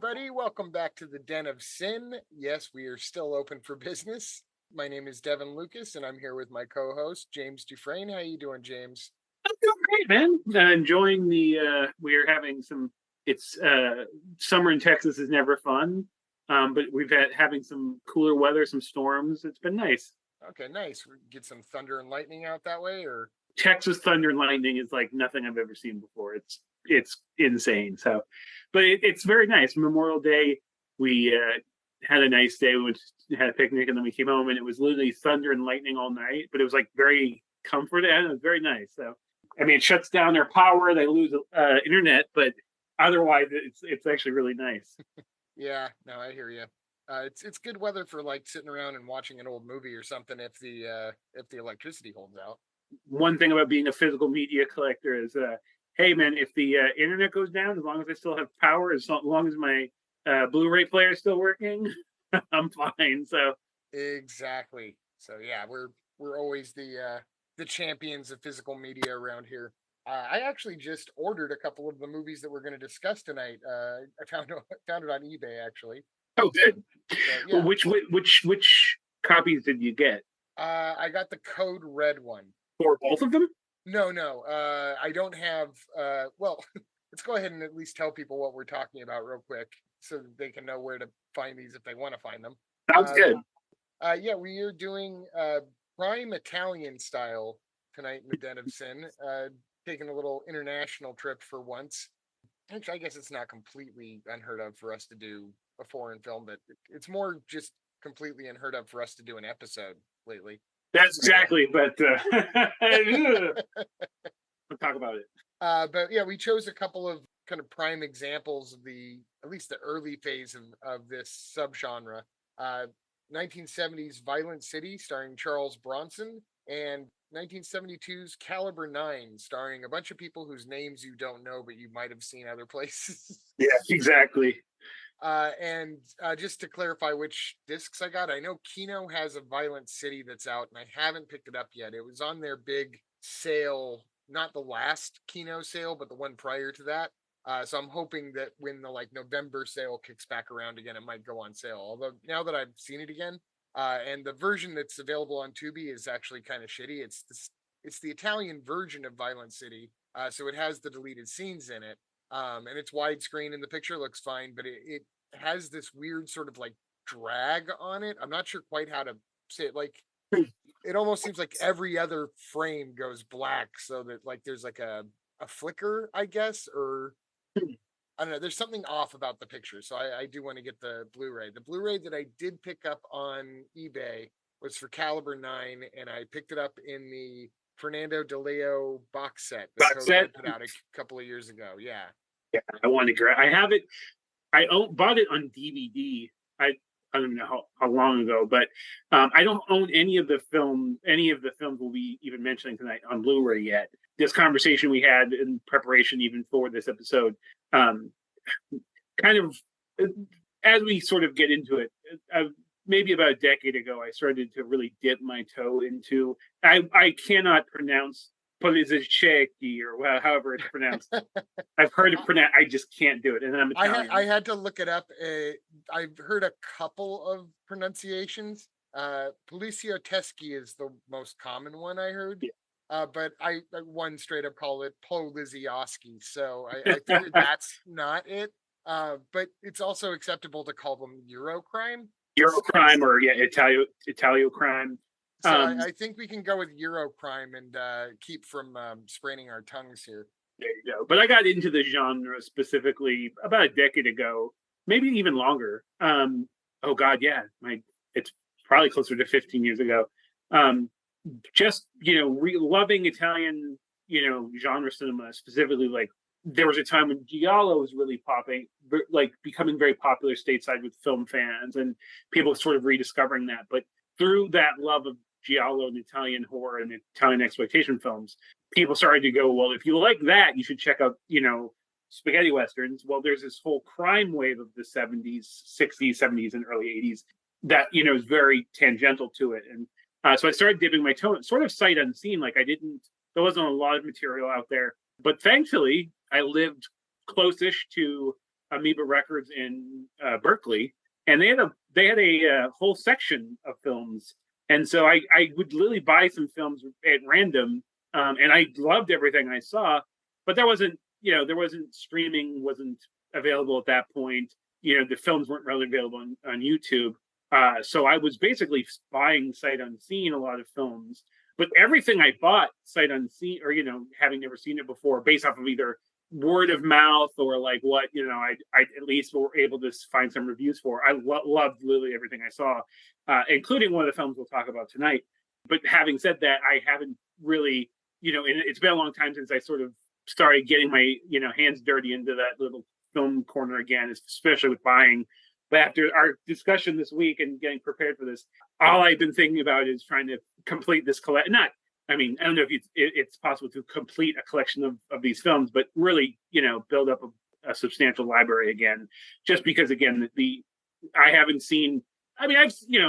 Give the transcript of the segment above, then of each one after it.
everybody. Welcome back to the Den of Cin. Yes, we are still open for business. My name is Devin Lucas, and I'm here with my co-host, James Dufresne. How you doing, James? I'm doing great, man. Enjoying the. We are having some. It's summer in Texas is never fun, but we've had having some cooler weather, some storms. It's been nice. Okay, nice. We get some thunder and lightning out that way, or Texas thunder and lightning is like nothing I've ever seen before. It's insane. So, but it's very nice. Memorial Day, we had a nice day. We had a picnic and then we came home and it was literally thunder and lightning all night. But it was like very comforting and it was very nice. So, I mean, it shuts down their power. They lose internet, but otherwise, it's actually really nice. yeah, no, I hear you. It's good weather for like sitting around and watching an old movie or something if the electricity holds out. One thing about being a physical media collector is, hey man, if the internet goes down, as long as I still have power, as long as my Blu-ray player is still working, I'm fine. So Exactly. So yeah, we're always the champions of physical media around here. I actually just ordered a couple of the movies that we're going to discuss tonight. I found it on eBay actually. oh, good. So Well, yeah, which copies did you get? I got the Code Red one. For both of them? No. I don't have. Well, let's go ahead and at least tell people what we're talking about real quick, so that they can know where to find these if they want to find them. Sounds Uh, good. yeah, we are doing prime Italian style tonight in the Den of Sin. Taking a little international trip for once. Actually, I guess it's not completely unheard of for us to do a foreign film, but it's more just completely unheard of for us to do an episode lately. That's exactly. But we'll talk about it. But yeah, we chose a couple of kind of prime examples of the at least the early phase of this subgenre. Uh, 1970s Violent City, starring Charles Bronson, and 1972's Caliber 9, starring a bunch of people whose names you don't know, but you might have seen other places. Yeah, exactly. And just to clarify which discs I got, I know Kino has a Violent City that's out, and I haven't picked it up yet. It was on their big sale, not the last Kino sale, but the one prior to that. So I'm hoping that when the like November sale kicks back around again, it might go on sale. Although now that I've seen it again, and the version that's available on Tubi is actually kind of shitty. It's the Italian version of Violent City, so it has the deleted scenes in it, and it's widescreen and the picture looks fine, but it has this weird sort of like drag on it. I'm not sure quite how to say it. Like it almost seems like every other frame goes black, so that like there's like a flicker, I guess, or I don't know. There's something off about the picture, so I do want to get the Blu-ray. The Blu-ray that I did pick up on eBay was for Caliber 9, and I picked it up in the Fernando De Leo box set that Box Code set. Red put out a couple of years ago. Yeah. Yeah, I want to grab. I have it. Bought it on DVD. I don't know how long ago, but I don't own any of the films we'll be even mentioning tonight on Blu-ray yet. This conversation we had in preparation even for this episode, kind of as we sort of get into it, maybe about a decade ago, I started to really dip my toe into. I cannot pronounce Poliziotteschi or however it's pronounced. I've heard it pronounced. I just can't do it, and I'm Italian. I had to look it up. I've heard a couple of pronunciations. Poliziotteschi is the most common one I heard. Yeah. But I one straight up call it Poliziotteschi. So I figured that's not it. But it's also acceptable to call them Eurocrime. Eurocrime or Italio crime. So I think we can go with Eurocrime and keep from spraining our tongues here. There you go. But I got into the genre specifically about a decade ago, maybe even longer. Oh God, yeah, it's probably closer to 15 years ago. Just loving Italian, genre cinema, specifically like there was a time when giallo was really popping, like becoming very popular stateside with film fans and people sort of rediscovering that. But through that love of giallo and Italian horror and Italian exploitation films, people started to go, well, if you like that, you should check out, spaghetti westerns. Well, there's this whole crime wave of the 70s, 60s, 70s, and early 80s that, is very tangential to it. And so I started dipping my toe, sort of sight unseen. Like there wasn't a lot of material out there. But thankfully, I lived close-ish to Amoeba Records in Berkeley, and they had a whole section of films, and so I would literally buy some films at random, and I loved everything I saw, but there wasn't streaming wasn't available at that point. The films weren't really available on YouTube. So I was basically buying sight unseen a lot of films, but everything I bought sight unseen, or having never seen it before, based off of either word of mouth or like what I at least were able to find some reviews for. I loved literally everything I saw, including one of the films we'll talk about tonight. But having said that, I haven't really, and it's been a long time since I sort of started getting my hands dirty into that little film corner again, especially with buying. But after our discussion this week and getting prepared for this, all I've been thinking about is trying to complete this collect. Not, I mean, I don't know if it's possible to complete a collection of these films, but really, build up a substantial library again. Just because, again, I haven't seen. I mean,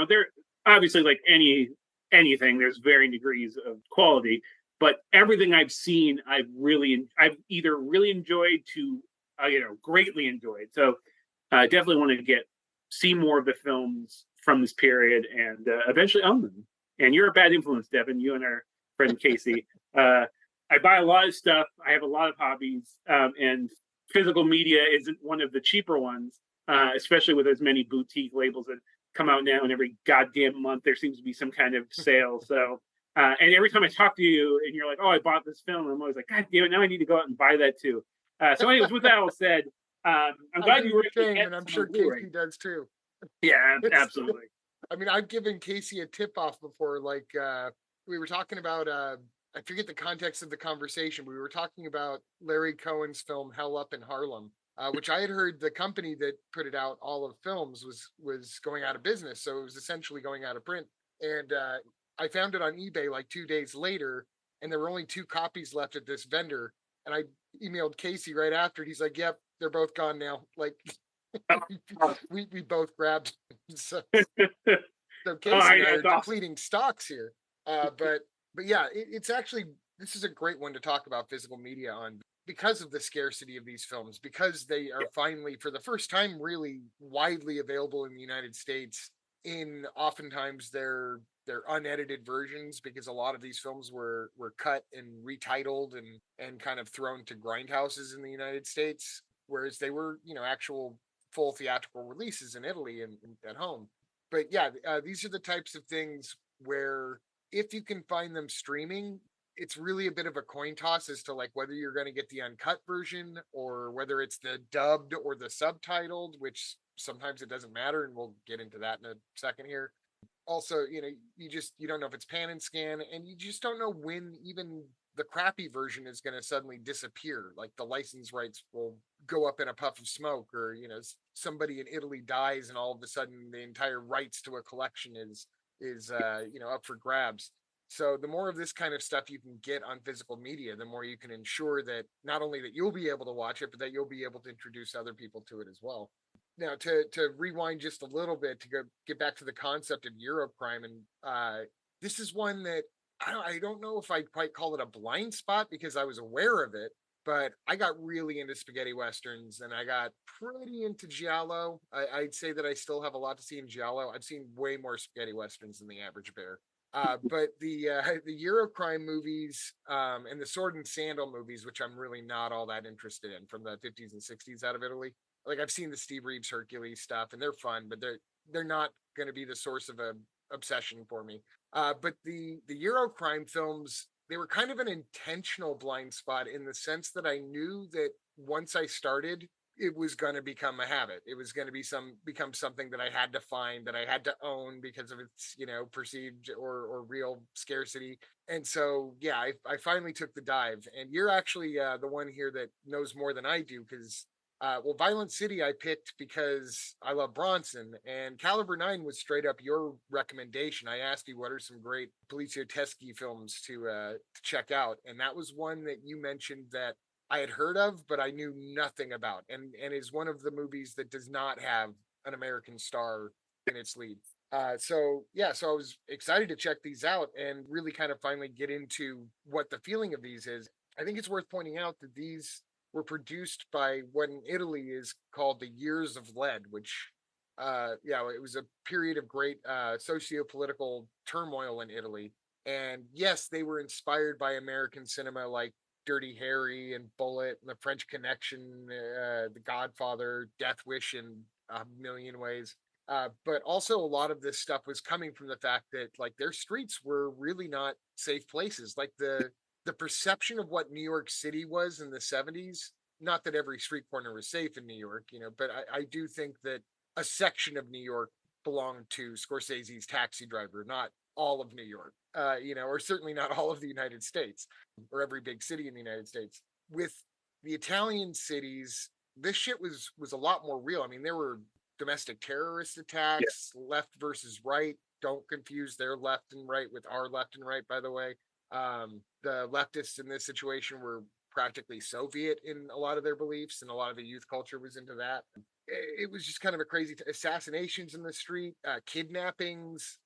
there obviously, like anything, there's varying degrees of quality, but everything I've seen, I've either really enjoyed to greatly enjoyed. So I definitely want to see more of the films from this period and eventually own them. And you're a bad influence, Devin. You and our friend Casey. I buy a lot of stuff. I have a lot of hobbies, and physical media isn't one of the cheaper ones, especially with as many boutique labels that come out now. And every goddamn month there seems to be some kind of sale. So, and every time I talk to you and you're like, "Oh, I bought this film," I'm always like, "God damn it! Now I need to go out and buy that too." So, anyways, with that all said, I'm glad you were able to get and I'm some sure on Blu-ray. Casey does too. Yeah, absolutely. I mean, I've given Casey a tip off before. Like we were talking about, I forget the context of the conversation. We were talking about Larry Cohen's film Hell Up in Harlem, which I had heard the company that put it out, All of Films, was going out of business, so it was essentially going out of print. And I found it on eBay like 2 days later, and there were only 2 copies left at this vendor. And I emailed Casey right after. He's like, "Yep, they're both gone now." Like we both grabbed. So, so Casey and I are that's awesome. depleting stocks here. But yeah, it's actually, this is a great one to talk about physical media on, because of the scarcity of these films, because they are finally, for the first time, really widely available in the United States. In oftentimes their unedited versions, because a lot of these films were cut and retitled and kind of thrown to grindhouses in the United States, whereas they were actual full theatrical releases in Italy and at home. But yeah, these are the types of things where, if you can find them streaming, it's really a bit of a coin toss as to like whether you're going to get the uncut version or whether it's the dubbed or the subtitled, which sometimes it doesn't matter, and we'll get into that in a second here. Also, you don't know if it's pan and scan, and you just don't know when even the crappy version is going to suddenly disappear. Like the license rights will go up in a puff of smoke, or somebody in Italy dies and all of a sudden the entire rights to a collection is up for grabs. So the more of this kind of stuff you can get on physical media, the more you can ensure that not only that you'll be able to watch it, but that you'll be able to introduce other people to it as well. Now, to rewind just a little bit to get back to the concept of Eurocrime, and this is one that I don't know if I'd quite call it a blind spot, because I was aware of it, but I got really into spaghetti westerns, and I got pretty into giallo. I'd say that I still have a lot to see in giallo. I've seen way more spaghetti westerns than the average bear. But the Eurocrime movies, and the Sword and Sandal movies, which I'm really not all that interested in, from the 50s and 60s out of Italy. Like, I've seen the Steve Reeves Hercules stuff, and they're fun, but they're not going to be the source of a obsession for me. But the Eurocrime films, they were kind of an intentional blind spot, in the sense that I knew that once I started, it was going to become a habit. It was going to become something that I had to find, that I had to own, because of its perceived or real scarcity. And so yeah, I finally took the dive, and you're actually the one here that knows more than I do, because well, Violent City I picked because I love Bronson, and Caliber 9 was straight up your recommendation. I asked you what are some great Poliziotteschi films to check out, and that was one that you mentioned that I had heard of, but I knew nothing about, and is one of the movies that does not have an American star in its lead. So yeah, so I was excited to check these out and really kind of finally get into what the feeling of these is. I think it's worth pointing out that these were produced by what in Italy is called the Years of Lead, which yeah, it was a period of great socio-political turmoil in Italy. And yes, they were inspired by American cinema like Dirty Harry and Bullet and The French Connection, The Godfather, Death Wish in a million ways. But also a lot of this stuff was coming from the fact that like their streets were really not safe places. Like the perception of what New York City was in the 70s, not that every street corner was safe in New York, but I do think that a section of New York belonged to Scorsese's Taxi Driver, not all of New York, or certainly not all of the United States or every big city in the United States. With the Italian cities, this shit was a lot more real. I mean, there were domestic terrorist Yeah. attacks, left versus right. Don't confuse their left and right with our left and right, by the way. The leftists in this situation were practically Soviet in a lot of their beliefs, and a lot of the youth culture was into that. It was just kind of a crazy assassinations in the street, kidnappings.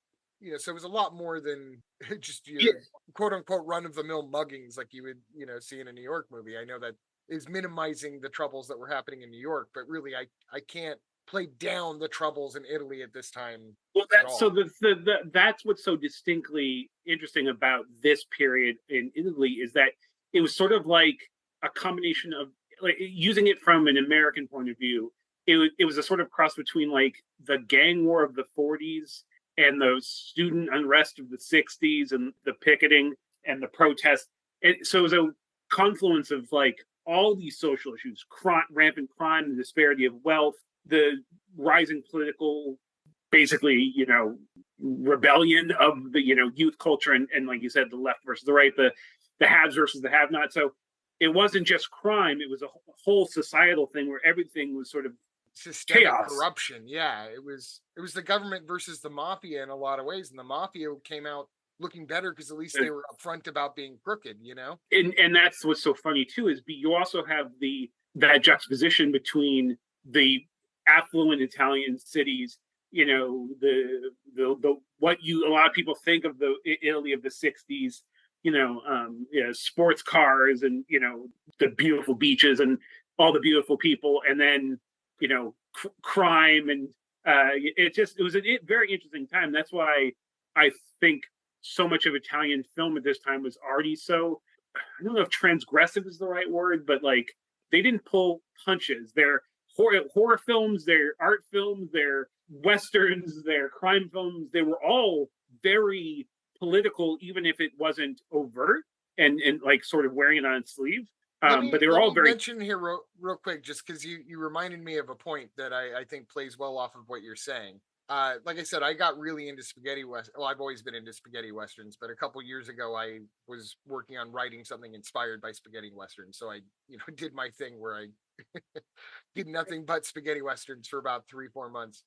So it was a lot more than just Yeah. your quote unquote run of the mill muggings like you would see in a New York movie. I know that is minimizing the troubles that were happening in New York, but really I can't play down the troubles in Italy at this time Well, at that's so all. that's what's so distinctly interesting about this period in Italy is that it was sort of like a combination of like using it from an American point of view. It was a sort of cross between like the gang war of the 40s and the student unrest of the 60s and the picketing and the protest. And so it was a confluence of like all these social issues, rampant crime, the disparity of wealth, the rising political basically, rebellion of the, youth culture and like you said, the left versus the right, the haves versus the have not. So it wasn't just crime, it was a whole societal thing where everything was sort of Systemic chaos. corruption. Yeah, it was the government versus the mafia in a lot of ways, and the mafia came out looking better because at least they And, were upfront about being crooked. and that's what's so funny too, is you also have that juxtaposition between the affluent Italian cities, the what you a lot of people think of the Italy of the 60s, sports cars and the beautiful beaches and all the beautiful people, and then crime and it was a very interesting time. That's why I think so much of Italian film at this time was already so, I don't know if transgressive is the right word, but like they didn't pull punches. They're horror films, they're art films, they're westerns, they're crime films. They were all very political, even if it wasn't overt and like sort of wearing it on its sleeve. Let But me they were let all me very mention here real quick, just because you reminded me of a point that I think plays well off of what you're saying. Like I said, I got really into spaghetti west. Well, I've always been into spaghetti westerns, but a couple years ago, I was working on writing something inspired by spaghetti westerns. So I, did my thing where I did nothing but spaghetti westerns for about 3 4 months.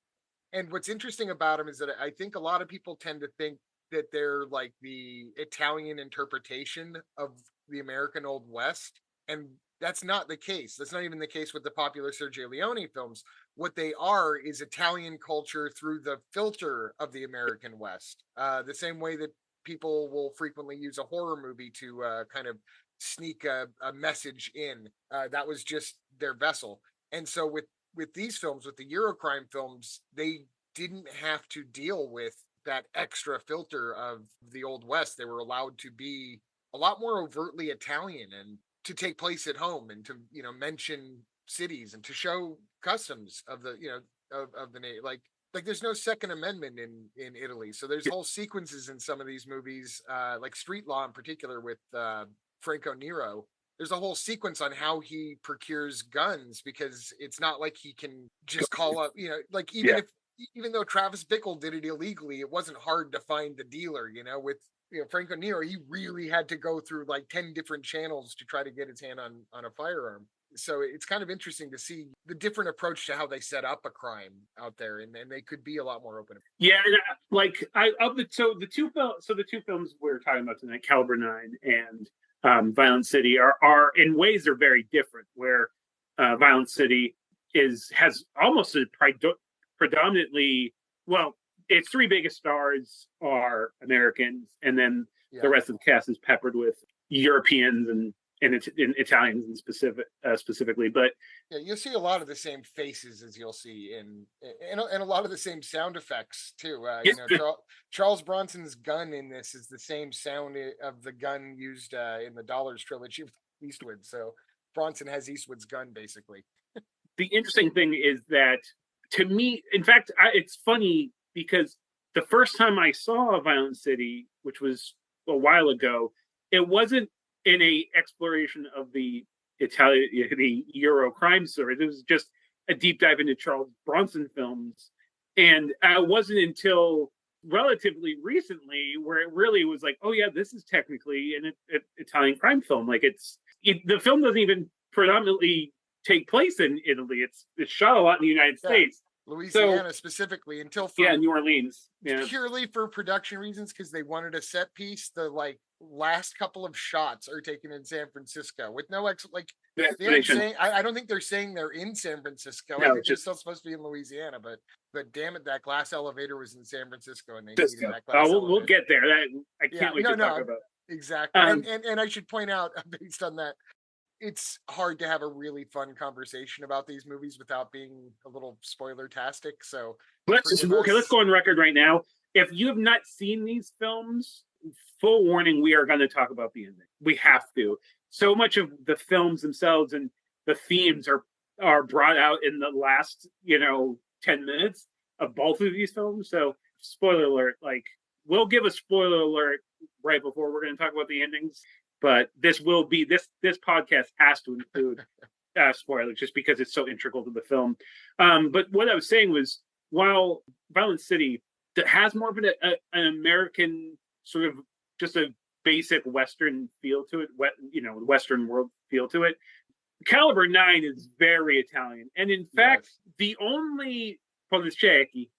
And what's interesting about them is that I think a lot of people tend to think that they're like the Italian interpretation of the American Old West. And that's not the case. That's not even the case with the popular Sergio Leone films. What they are is Italian culture through the filter of the American West. The same way that people will frequently use a horror movie to kind of sneak a message in. That was just their vessel. And so with these films, with the Eurocrime films, they didn't have to deal with that extra filter of the Old West. They were allowed to be a lot more overtly Italian and to take place at home and to mention cities and to show customs of the of the like there's no Second Amendment in Italy, so there's whole sequences in some of these movies, like Street Law in particular with Franco Nero. There's a whole sequence on how he procures guns because it's not like he can just call up, like yeah. even though Travis Bickle did it illegally, it wasn't hard to find the dealer, with Franco Nero, he really had to go through like 10 different channels to try to get his hand on a firearm. So it's kind of interesting to see the different approach to how they set up a crime out there, and they could be a lot more open. Yeah, and like I of the so the two films we're talking about tonight, Caliber 9 and Violent City, are in ways they're very different. Where Violent City has almost a predominantly, well, its three biggest stars are Americans, and then Yeah. the rest of the cast is peppered with Europeans in Italians in specifically. But Yeah, you'll see a lot of the same faces as you'll see and a lot of the same sound effects too. yeah, Charles Bronson's gun in this is the same sound of the gun used in the Dollars trilogy with Eastwood. So Bronson has Eastwood's gun basically. the interesting thing is that, to me, in fact, it's funny because the first time I saw Violent City, which was a while ago, it wasn't in a exploration of the Euro crime story. It was just a deep dive into Charles Bronson films, and it wasn't until relatively recently where it really was like, oh yeah, this is technically an Italian crime film. Like the film doesn't even predominantly take place in Italy. It's shot a lot in the United States. Louisiana specifically until New Orleans. Yeah. Purely for production reasons because they wanted a set piece. The last couple of shots are taken in San Francisco with no I don't think they're saying they're in San Francisco. No, I think they're still supposed to be in Louisiana, but damn it, that glass elevator was in San Francisco and they needed that glass elevator. We'll get there. I can't wait to talk about. Exactly. And I should point out, based on that, it's hard to have a really fun conversation about these movies without being a little spoiler-tastic. So let's go on record right now. If you have not seen these films, full warning, we are going to talk about the ending. We have to. So much of the films themselves and the themes are brought out in the last 10 minutes of both of these films. So spoiler alert, we'll give a spoiler alert right before we're going to talk about the endings. But this podcast has to include spoilers just because it's so integral to the film. But what I was saying was, while Violent City has more of an American sort of just a basic Western feel to it, Western world feel to it, Caliber 9 is very Italian. And in fact, the only Poliziotteschi,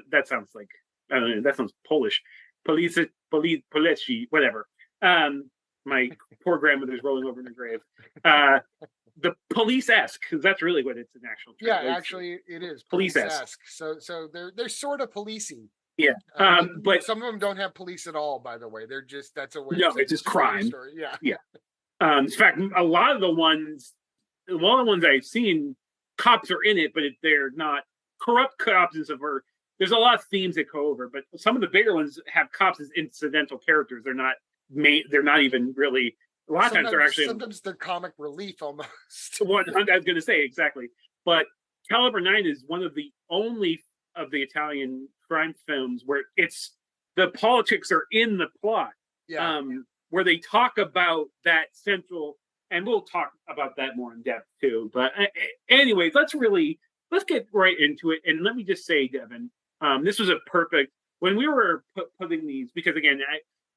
that sounds like, I don't know, that sounds Polish. Poliziotteschi, whatever. My poor grandmother's rolling over in her grave. The police-esque, because that's really what it's an actual term. Yeah, actually, it is police-esque. So they're sort of policey. Yeah, but some of them don't have police at all. By the way, they're just that's a way. No, it's just crime. Story. Yeah, yeah. In fact, a lot of the ones I've seen, cops are in it, but they're not corrupt cops. There's a lot of themes that go over, but some of the bigger ones have cops as incidental characters. They're not even really. A lot of times they're actually sometimes they're comic relief almost. What I was going to say exactly, but Caliber 9 is one of the only of the Italian crime films where it's the politics are in the plot. Yeah. Where they talk about that central, and we'll talk about that more in depth too. But anyways, let's get right into it. And let me just say, Devin, this was a perfect when we were putting these, because again,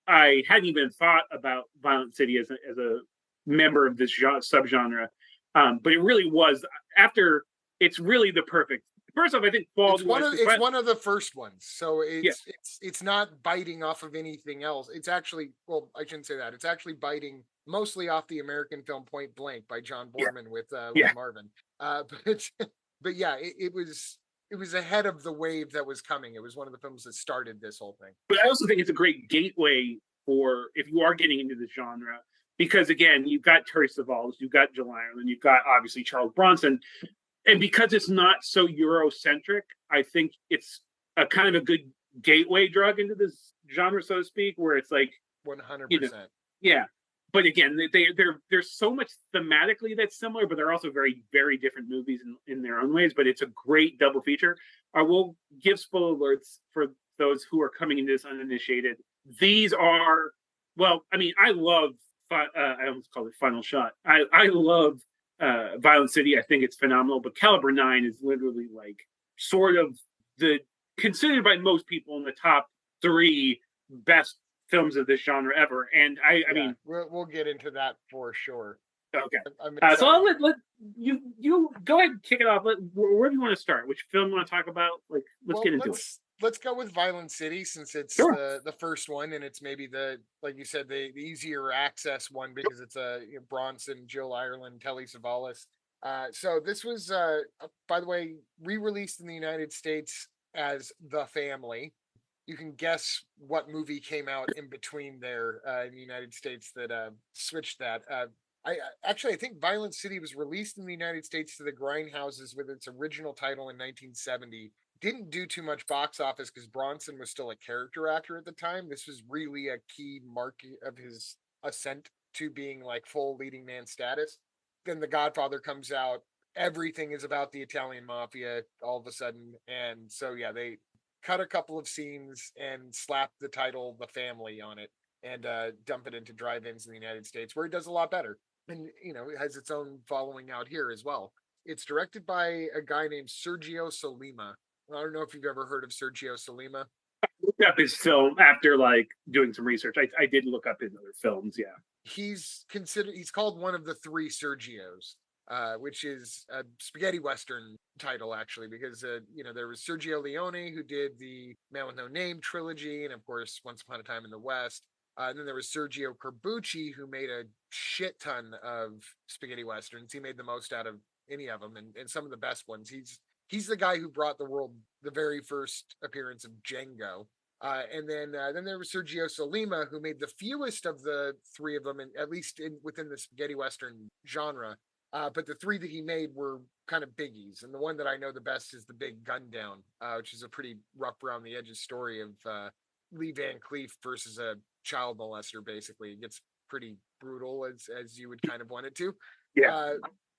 I hadn't even thought about Violent City as a member of this subgenre, but it really was after. It's really the perfect. First off, I think it's one of the first ones, so it's not biting off of anything else. It's actually, well, I shouldn't say that. It's actually biting mostly off the American film Point Blank by John Boorman with Marvin. But yeah, it was ahead of the wave that was coming. It was one of the films that started this whole thing. But I also think it's a great gateway for if you are getting into this genre, because again, you've got Telly Savalas, you've got Jill Ireland, you've got obviously Charles Bronson. And because it's not so Eurocentric, I think it's a kind of a good gateway drug into this genre, so to speak, where it's like 100%. Yeah. But again, there's so much thematically that's similar, but they're also very, very different movies in their own ways. But it's a great double feature. I will give spoiler alerts for those who are coming into this uninitiated. These are, well, I mean, I love, I almost called it Final Shot. I love Violent City. I think it's phenomenal, but Caliber 9 is literally like sort of considered by most people in the top 3 best films of this genre ever. And I mean, we'll get into that for sure. Okay. So I'll let you go ahead and kick it off. Where do you want to start? Which film you want to talk about? Let's get into it. Let's go with Violent City since it's the first one, and it's maybe like you said, the easier access one because it's Bronson, Jill Ireland, Telly Savalas. So this was, by the way, re-released in the United States as The Family. you can guess what movie came out in between there in the United States that switched that. I think Violent City was released in the United States to the grindhouses with its original title in 1970. Didn't do too much box office because Bronson was still a character actor at the time. This was really a key mark of his ascent to being like full leading man status. Then The Godfather comes out. Everything is about the Italian mafia all of a sudden. And so, yeah, they cut a couple of scenes and slap the title The Family on it and dump it into drive-ins in the United States where it does a lot better. And it has its own following out here as well. It's directed by a guy named Sergio Solima. I don't know if you've ever heard of Sergio Solima. Looked up his film after like doing some research. I did look up his other films. Yeah. He's called one of the three Sergios, which is a spaghetti western title actually, because there was Sergio Leone who did the Man with No Name trilogy, and of course Once Upon a Time in the West. And then there was Sergio Corbucci who made a shit ton of spaghetti westerns. He made the most out of any of them, and some of the best ones. He's the guy who brought the world the very first appearance of Django. And then there was Sergio Solima, who made the fewest of the three of them, and at least within the spaghetti western genre. But the three that he made were kind of biggies, and the one that I know the best is The Big Gun Down, which is a pretty rough around the edges story of Lee Van Cleef versus a child molester. Basically, it gets pretty brutal as you would kind of want it to. Yeah.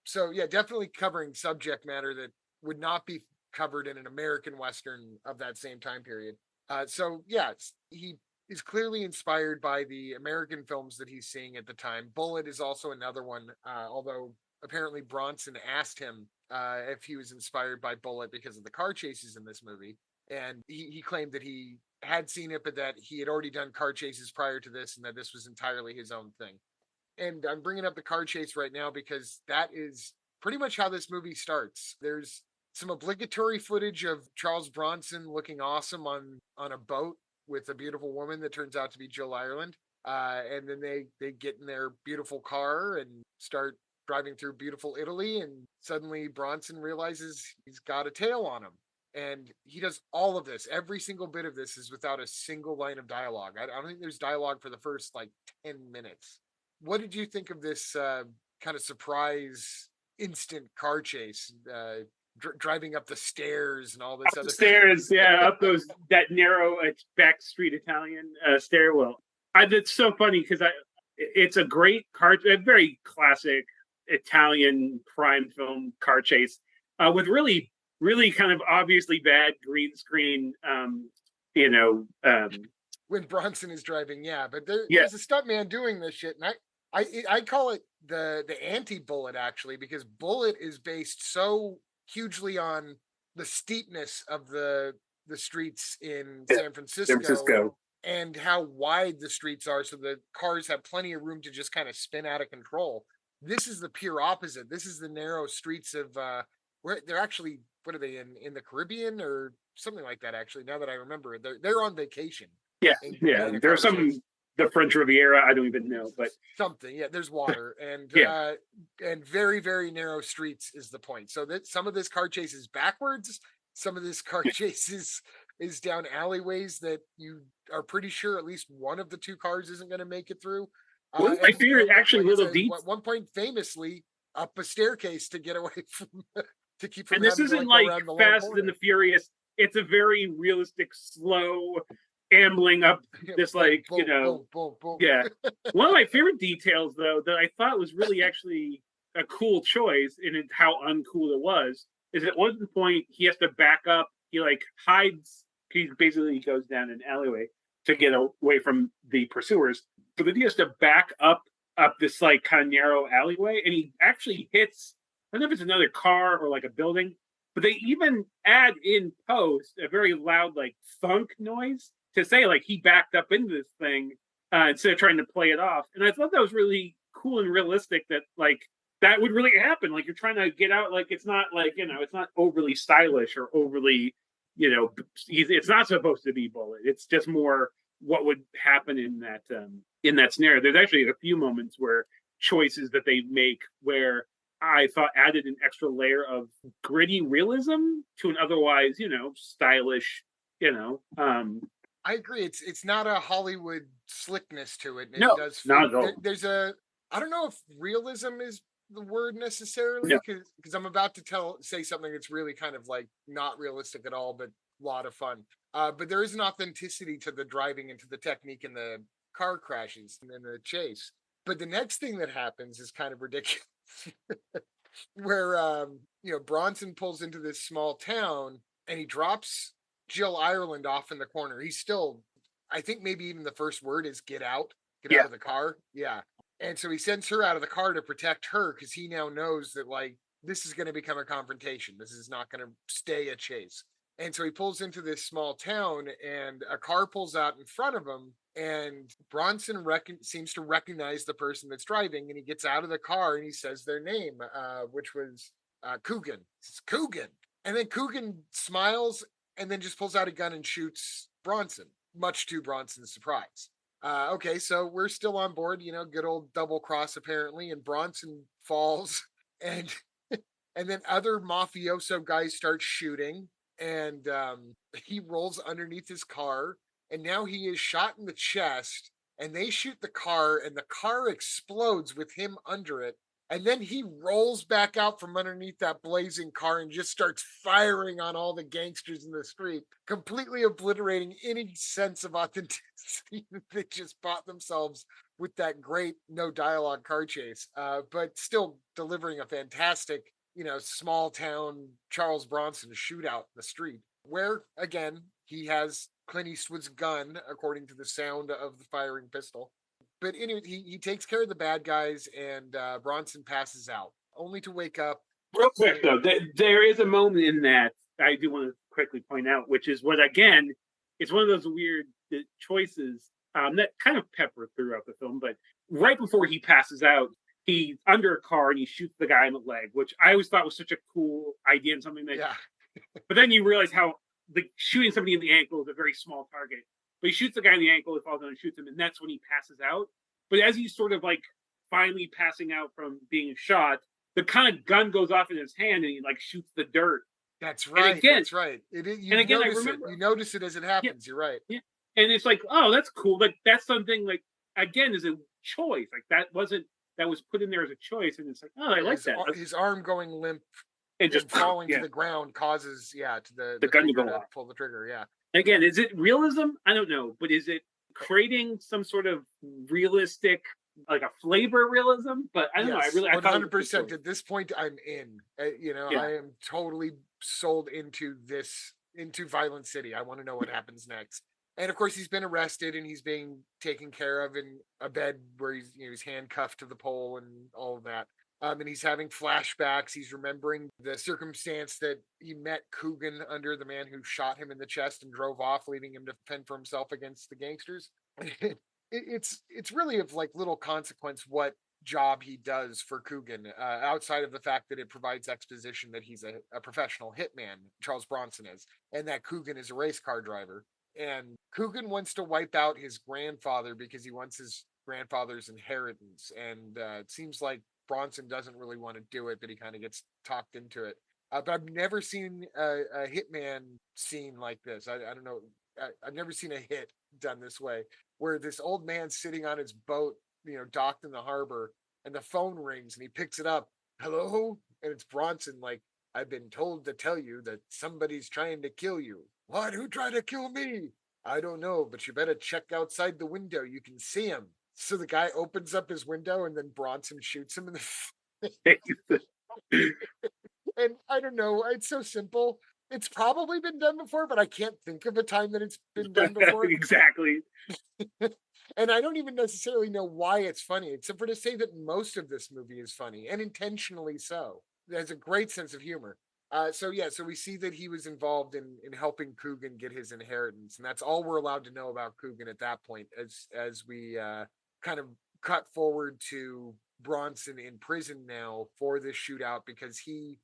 So yeah, definitely covering subject matter that would not be covered in an American Western of that same time period. So yeah, he is clearly inspired by the American films that he's seeing at the time. Bullet is also another one, although apparently Bronson asked him if he was inspired by Bullet because of the car chases in this movie. And he claimed that he had seen it, but that he had already done car chases prior to this and that this was entirely his own thing. And I'm bringing up the car chase right now because that is pretty much how this movie starts. There's some obligatory footage of Charles Bronson looking awesome on a boat with a beautiful woman that turns out to be Jill Ireland. And then they get in their beautiful car and start driving through beautiful Italy. And suddenly Bronson realizes he's got a tail on him. And he does all of this. Every single bit of this is without a single line of dialogue. I don't think there's dialogue for the first like 10 minutes. What did you think of this kind of surprise instant car chase? Driving up the stairs and all this Up other the stairs, yeah, up that narrow back street Italian stairwell. It's so funny because it's a great a very classic Italian crime film car chase with really, really kind of obviously bad green screen. When Bronson is driving, yeah, but Yeah. there's a stuntman doing this shit, and I call it the anti-Bullet actually, because Bullet is based so hugely on the steepness of the streets in San Francisco and how wide the streets are, so the cars have plenty of room to just kind of spin out of control. This is the pure opposite. This is the narrow streets of where they're actually, what are they in the Caribbean or something like that? Actually, now that I remember it, they're on vacation. Yeah, there's some the French Riviera. I don't even know, but something. Yeah, there's water and yeah. And very very narrow streets is the point. So that some of this car chase is backwards. Some of this car chase is down alleyways that you are pretty sure at least one of the two cars isn't going to make it through. One of my favorite, actually, like little deets. At one point, famously up a staircase to get away from to keep from. And this isn't like Fast and the Furious. It's a very realistic, slow ambling up this like boom, boom. Yeah. One of my favorite details though that I thought was really actually a cool choice in how uncool it was is at one point he has to back up. He like hides. He basically goes down an alleyway to get away from the pursuers. So then he has to back up this like kind of narrow alleyway, and he actually hits. I don't know if it's another car or like a building, but they even add in post a very loud like thunk noise to say like he backed up into this thing instead of trying to play it off. And I thought that was really cool and realistic that like that would really happen. Like you're trying to get out, like it's not like, it's not overly stylish or overly, it's not supposed to be Bullet. It's just more what would happen in that scenario. There's actually a few moments where choices that they make where I thought added an extra layer of gritty realism to an otherwise, stylish, I agree. It's not a Hollywood slickness to it, and it No, does not feel at all. there's a I don't know if realism is the word No. necessarily because I'm about to say something that's really kind of like not realistic at all, but a lot of fun. But there is an authenticity to the driving and to the technique in the car crashes and then the chase. But the next thing that happens is kind of ridiculous, where Bronson pulls into this small town and he drops Jill Ireland off in the corner. He's still, I think maybe even the first word is get out Yeah. of the car. Yeah. And so he sends her out of the car to protect her because he now knows that like this is going to become a confrontation. This is not going to stay a chase. And so he pulls into this small town and a car pulls out in front of him. And Bronson seems to recognize the person that's driving and he gets out of the car and he says their name, which was Coogan. It's Coogan. And then Coogan smiles and then just pulls out a gun and shoots Bronson, much to Bronson's surprise. Okay, so we're still on board, good old double cross apparently, and Bronson falls, and and then other mafioso guys start shooting, and he rolls underneath his car, and now he is shot in the chest, and they shoot the car, and the car explodes with him under it, and then he rolls back out from underneath that blazing car and just starts firing on all the gangsters in the street, completely obliterating any sense of authenticity that they just bought themselves with that great no dialogue car chase. But still delivering a fantastic, small town Charles Bronson shootout in the street, where again he has Clint Eastwood's gun, according to the sound of the firing pistol. But anyway, he takes care of the bad guys, and Bronson passes out, only to wake up. Real quick And, though, there is a moment in that I do want to quickly point out, which is what again, it's one of those weird choices that kind of pepper throughout the film. But right before he passes out, he's under a car and he shoots the guy in the leg, which I always thought was such a cool idea and something that. yeah, But then you realize how the shooting somebody in the ankle is a very small target. But he shoots the guy in the ankle, he falls down and shoots him, and that's when he passes out. But as he's sort of like finally passing out from being shot, the kind of gun goes off in his hand and he like shoots the dirt. that's And right. again, That's right. You and again, I notice it. remember, You notice it as it yeah, happens. You're right. yeah, and it's like, oh, that's cool. Like that's something like again is a choice. Like that was put in there as a choice, and it's like, oh, I Yeah, like that. his arm going limp And just and falling to yeah, the ground causes to the the gun to finger go to off. pull the trigger. Yeah. Again, is it realism? I don't know, but is it creating some sort of realistic, like a flavor realism? But I don't know. Yes, I one thought it was hundred pretty percent. cool. At this point, I'm in. Yeah, I am totally sold into this, into Violent City. I want to know what happens next. And of course, he's been arrested and he's being taken care of in a bed where he's handcuffed to the pole and all of that. And he's having flashbacks. He's remembering the circumstance that he met Coogan under, the man who shot him in the chest and drove off, leaving him to fend for himself against the gangsters. It's really of like little consequence what job he does for Coogan, outside of the fact that it provides exposition that he's a professional hitman, Charles Bronson is, and that Coogan is a race car driver. And Coogan wants to wipe out his grandfather because he wants his grandfather's inheritance. And it seems like Bronson doesn't really want to do it, but he kind of gets talked into it. But I've never seen a hitman scene like this. I don't know. I've never seen a hit done this way, where this old man's sitting on his boat, docked in the harbor, and the phone rings and he picks it up. Hello? And it's Bronson, like, I've been told to tell you that somebody's trying to kill you. What? Who tried to kill me? I don't know, but you better check outside the window. You can see him. So the guy opens up his window and then Bronson shoots him in the and I don't know, it's so simple. It's probably been done before, but I can't think of a time that it's been done before. exactly. And I don't even necessarily know why it's funny, except for to say that most of this movie is funny and intentionally so. It has a great sense of humor. So we see that he was involved in helping Coogan get his inheritance, and that's all we're allowed to know about Coogan at that point. As we kind of cut forward to Bronson in prison now for this shootout because he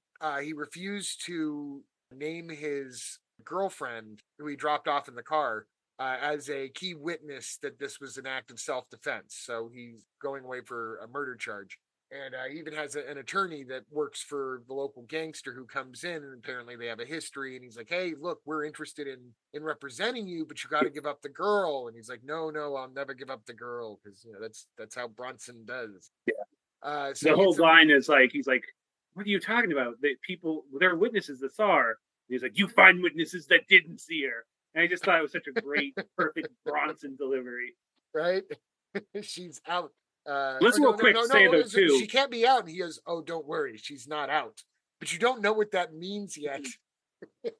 refused to name his girlfriend who he dropped off in the car as a key witness that this was an act of self-defense. So he's going away for a murder charge. And he even has an attorney that works for the local gangster who comes in, and apparently they have a history. And he's like, "Hey, look, we're interested in representing you, but you got to give up the girl." And he's like, "No, no, I'll never give up the girl because that's how Bronson does." So The he whole gets a line is like, he's like, "What are you talking about? The people, there are witnesses that saw her." And he's like, "You find witnesses that didn't see her." And I just thought it was such a great, perfect Bronson delivery. right. She's out. Let's Or real no, no, quick no, say no. though She too. can't be out. And he goes, "Oh, don't worry, she's not out." But you don't know what that means yet.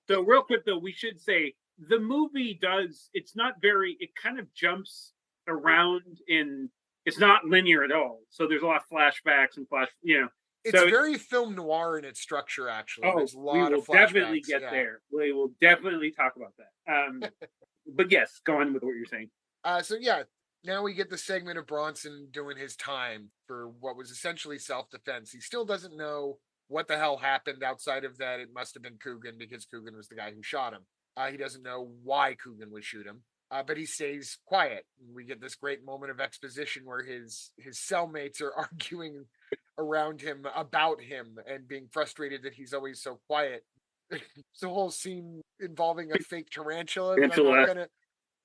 So real quick though, we should say the movie does. It's not very. It kind of jumps around in. It's not linear at all. So there's a lot of flashbacks and flash. It's So very film noir in its structure. Actually, oh, there's a we lot of will definitely flashbacks. get Yeah. there. We will definitely talk about that. But yes, go on with what you're saying. So yeah, now we get the segment of Bronson doing his time for what was essentially self-defense. He still doesn't know what the hell happened outside of that. It must have been Coogan because Coogan was the guy who shot him. He doesn't know why Coogan would shoot him, but he stays quiet. We get this great moment of exposition where his cellmates are arguing around him about him and being frustrated that he's always so quiet. It's a whole scene involving a fake tarantula that I'm not Angela, gonna.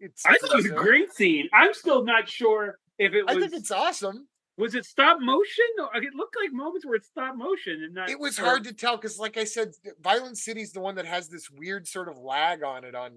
It's I thought it pretty was a silly. great scene. I'm still not sure if it I think it's was. awesome. Was it stop motion? It looked like moments where it's stop motion and not. It was Or hard to tell because, like I said, Violent City's the one that has this weird sort of lag on it on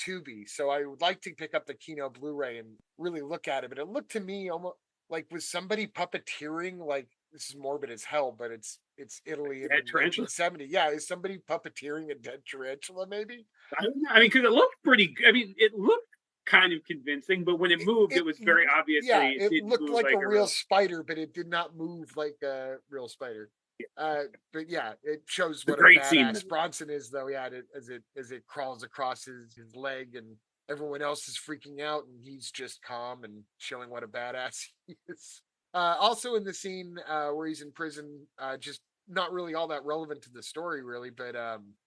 Tubi. So I would like to pick up the Kino Blu-ray and really look at it. But it looked to me almost like was somebody puppeteering. Like this is morbid as hell, but it's Italy in dead tarantula. 1970. Yeah, is somebody puppeteering a dead tarantula? Maybe I don't know. I mean, because it looked pretty. I mean, it looked kind of convincing, but when it moved, it was very yeah, obviously it it didn't looked move like like a a real real. spider, but it did not move like a real spider. But yeah, it shows It's a what a great scene badass though. Bronson is, though. Yeah, as it crawls across his leg, and everyone else is freaking out, and he's just calm and showing what a badass he is. Also in the scene where he's in prison, just not really all that relevant to the story, really, but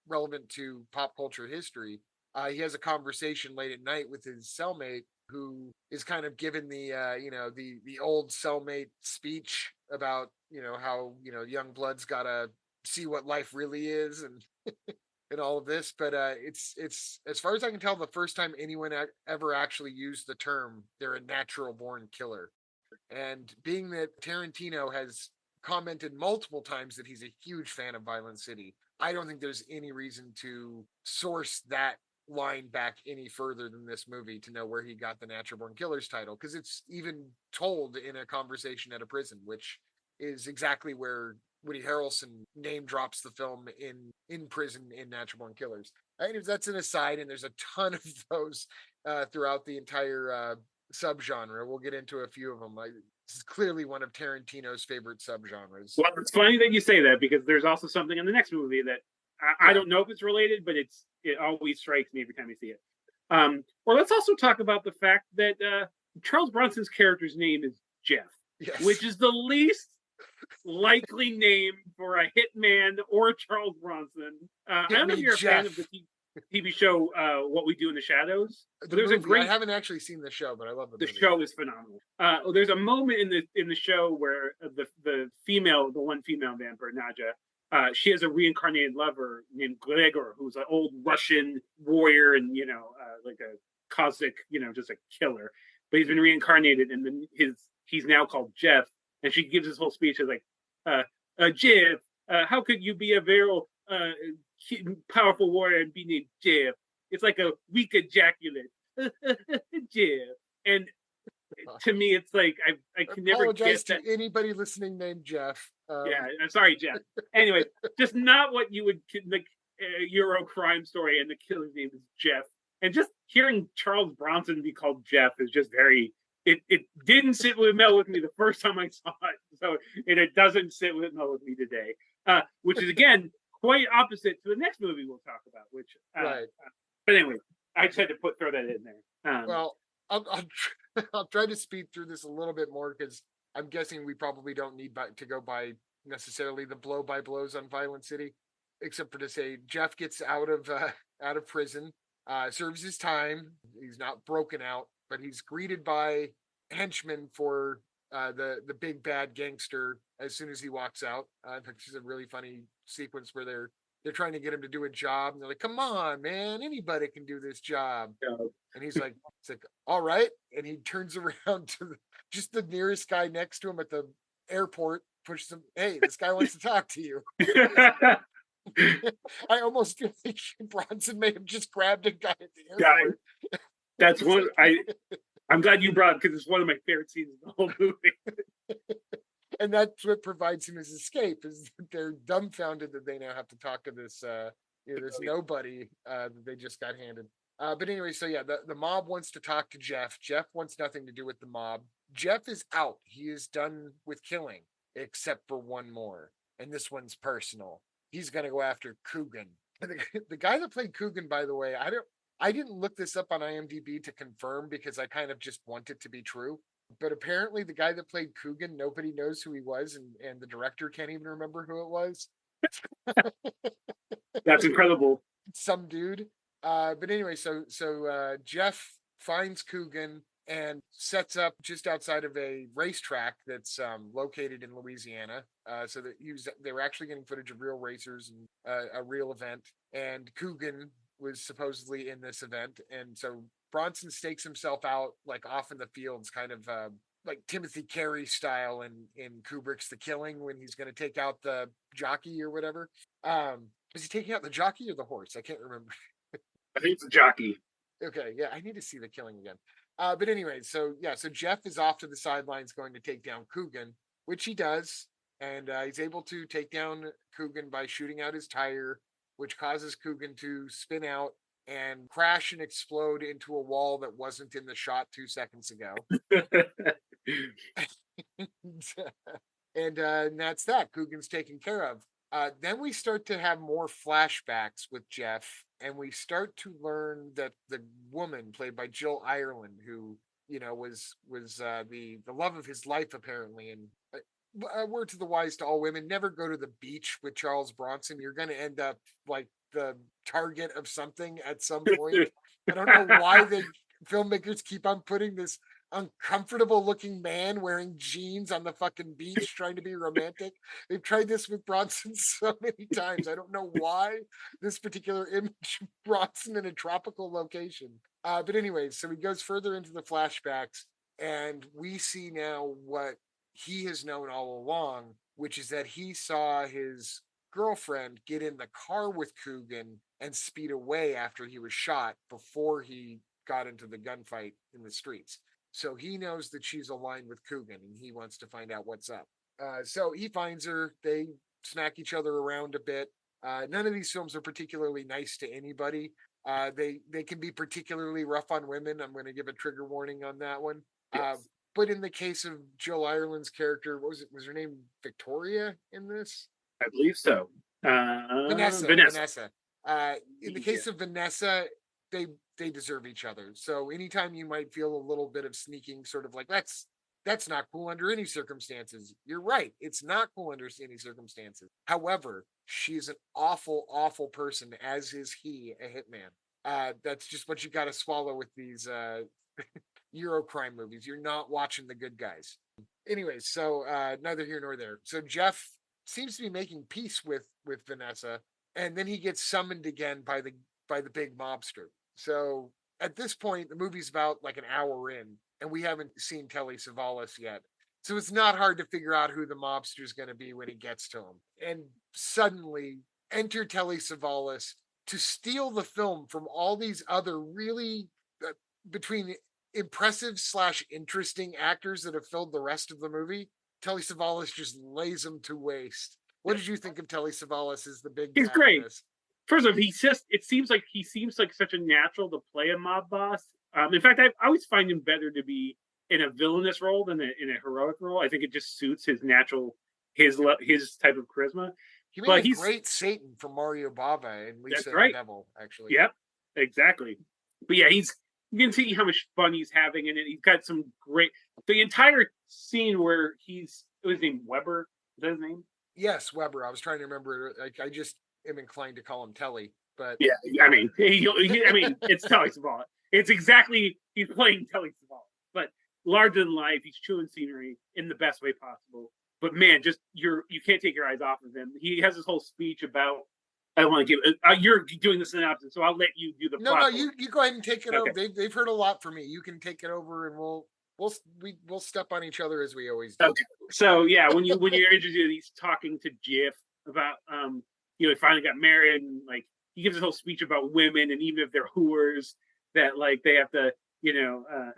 relevant to pop culture history. He has a conversation late at night with his cellmate, who is kind of given the the old cellmate speech about how young blood's gotta see what life really is and all of this. But it's as far as I can tell the first time anyone ever actually used the term they're a natural born killer. And being that Tarantino has commented multiple times that he's a huge fan of Violent City, I don't think there's any reason to source that line back any further than this movie to know where he got the Natural Born Killers title, because it's even told in a conversation at a prison, which is exactly where Woody Harrelson name drops the film in prison in Natural Born Killers. I mean, that's an aside, and there's a ton of those throughout the entire subgenre. We'll get into a few of them. This is clearly one of Tarantino's favorite subgenres. Well, it's funny that you say that because there's also something in the next movie that I Yeah. don't know if it's related, but it always strikes me every time I see it. Or let's also talk about the fact that Charles Bronson's character's name is Jeff, Yes. which is the least likely name for a hitman or Charles Bronson. I Hit don't know if me, you're a fan of the Jeff. TV show What We Do in the Shadows, but The there's a movie. I great. haven't actually seen the show, but I love the The movie. show is phenomenal. There's a moment in the show where the one female vampire Naja, she has a reincarnated lover named Gregor, who's an old Russian warrior and like a Cossack, just a killer. But he's been reincarnated, and then he's now called Jeff, and she gives this whole speech as like, Jeff, how could you be a very powerful warrior and be named Jeff? It's like a weak ejaculate. Jeff. And to me, it's like I I can never apologize get to that. anybody listening named Jeff. Yeah, I'm sorry, Jeff. Anyway, just not what you would like Euro crime story, and the killer's name is Jeff. And just hearing Charles Bronson be called Jeff is just very. It didn't sit with me the first time I saw it, so it doesn't sit with me today. Which is again quite opposite to the next movie we'll talk about. Which, Right. but anyway, I just had to throw that in there. Well, I'll try to speed through this a little bit more because I'm guessing we probably don't need to go by necessarily the blow by blows on Violent City, except for to say Jeff gets out of prison, serves his time. He's not broken out, but he's greeted by henchmen for the big bad gangster as soon as he walks out. I think it's a really funny sequence where they're trying to get him to do a job, and they're like, "Come on, man, anybody can do this job." Yeah. And he's like, "All right," and he turns around to just the nearest guy next to him at the airport, pushes him. Hey, this guy wants to talk to you. I almost feel like Bronson may have just grabbed a guy at the Yeah, airport. that's He's one. like, I'm glad you brought it because it's one of my favorite scenes in the whole movie. and that's what provides him his escape, is that they're dumbfounded that they now have to talk to this this nobody that they just got handed. But anyway, so yeah, the mob wants to talk to Jeff. Jeff wants nothing to do with the mob. Jeff is out. He is done with killing, except for one more, and this one's personal. He's gonna go after Coogan. And the guy that played Coogan, by the way, I didn't look this up on IMDb to confirm because I kind of just want it to be true. But apparently, the guy that played Coogan, nobody knows who he was, and the director can't even remember who it was. That's incredible. Some dude. But anyway, so Jeff finds Coogan and sets up just outside of a racetrack that's located in Louisiana. So that they were actually getting footage of real racers and a real event. And Coogan was supposedly in this event, and so Bronson stakes himself out like off in the fields, kind of like Timothy Carey style in Kubrick's The Killing, when he's going to take out the jockey or whatever. Is he taking out the jockey or the horse? I can't remember. I think it's a jockey. Okay, yeah, I need to see The Killing again. But anyway, so Jeff is off to the sidelines going to take down Coogan, which he does, and he's able to take down Coogan by shooting out his tire, which causes Coogan to spin out and crash and explode into a wall that wasn't in the shot 2 seconds ago. And that's that. Coogan's taken care of. Then we start to have more flashbacks with Jeff, and we start to learn that the woman played by Jill Ireland, who was the love of his life apparently, and a word to the wise to all women: never go to the beach with Charles Bronson. You're going to end up like the target of something at some point. I don't know why the filmmakers keep on putting this uncomfortable looking man wearing jeans on the fucking beach trying to be romantic. They've tried this with Bronson so many times. I don't know why this particular image of Bronson in a tropical location. But anyways, so he goes further into the flashbacks, and we see now what he has known all along, which is that he saw his girlfriend get in the car with Coogan and speed away after he was shot before he got into the gunfight in the streets. So he knows that she's aligned with Coogan, and he wants to find out what's up. So he finds her. They smack each other around a bit. None of these films are particularly nice to anybody. They can be particularly rough on women. I'm going to give a trigger warning on that one. Yes. But in the case of Jill Ireland's character, what was it? Was her name Victoria in this? I believe so. Vanessa. In the case Yeah. of Vanessa, they deserve each other. So anytime you might feel a little bit of sneaking, sort of like that's not cool under any circumstances. You're right. It's not cool under any circumstances. However, she's an awful, awful person, as is he, a hitman. That's just what you got to swallow with these Euro crime movies. You're not watching the good guys. Anyways, so neither here nor there. So Jeff seems to be making peace with Vanessa, and then he gets summoned again by the big mobster. So at this point, the movie's about like an hour in, and we haven't seen Telly Savalas yet. So it's not hard to figure out who the mobster is going to be when he gets to him. And suddenly, enter Telly Savalas to steal the film from all these other really between impressive / interesting actors that have filled the rest of the movie. Telly Savalas just lays them to waste. What did you think of Telly Savalas as the big? He's great. First of all, it seems like such a natural to play a mob boss. In fact, I always find him better to be in a villainous role than in a heroic role. I think it just suits his natural, his type of charisma. He made a great Satan from Mario Bava and Lisa and the Devil, actually. Yep, exactly. But yeah, you can see how much fun he's having in it. He's got some great, the entire scene where his name Weber. Is that his name? Yes, Weber. I was trying to remember. I just am inclined to call him Telly, but yeah, I mean, it's Telly Savalas. It's exactly, he's playing Telly Savalas. But larger than life. He's chewing scenery in the best way possible. But man, just you can't take your eyes off of him. He has this whole speech about I don't want to give. You're doing the synopsis, so I'll let you do the No, no, plot. you go ahead and take it over. Okay. They've heard a lot from me. You can take it over, and we'll step on each other as we always do. Okay. So yeah, when you're introduced, he's talking to Jiff about he finally got married, and like he gives a whole speech about women, and even if they're whores, that like they have to We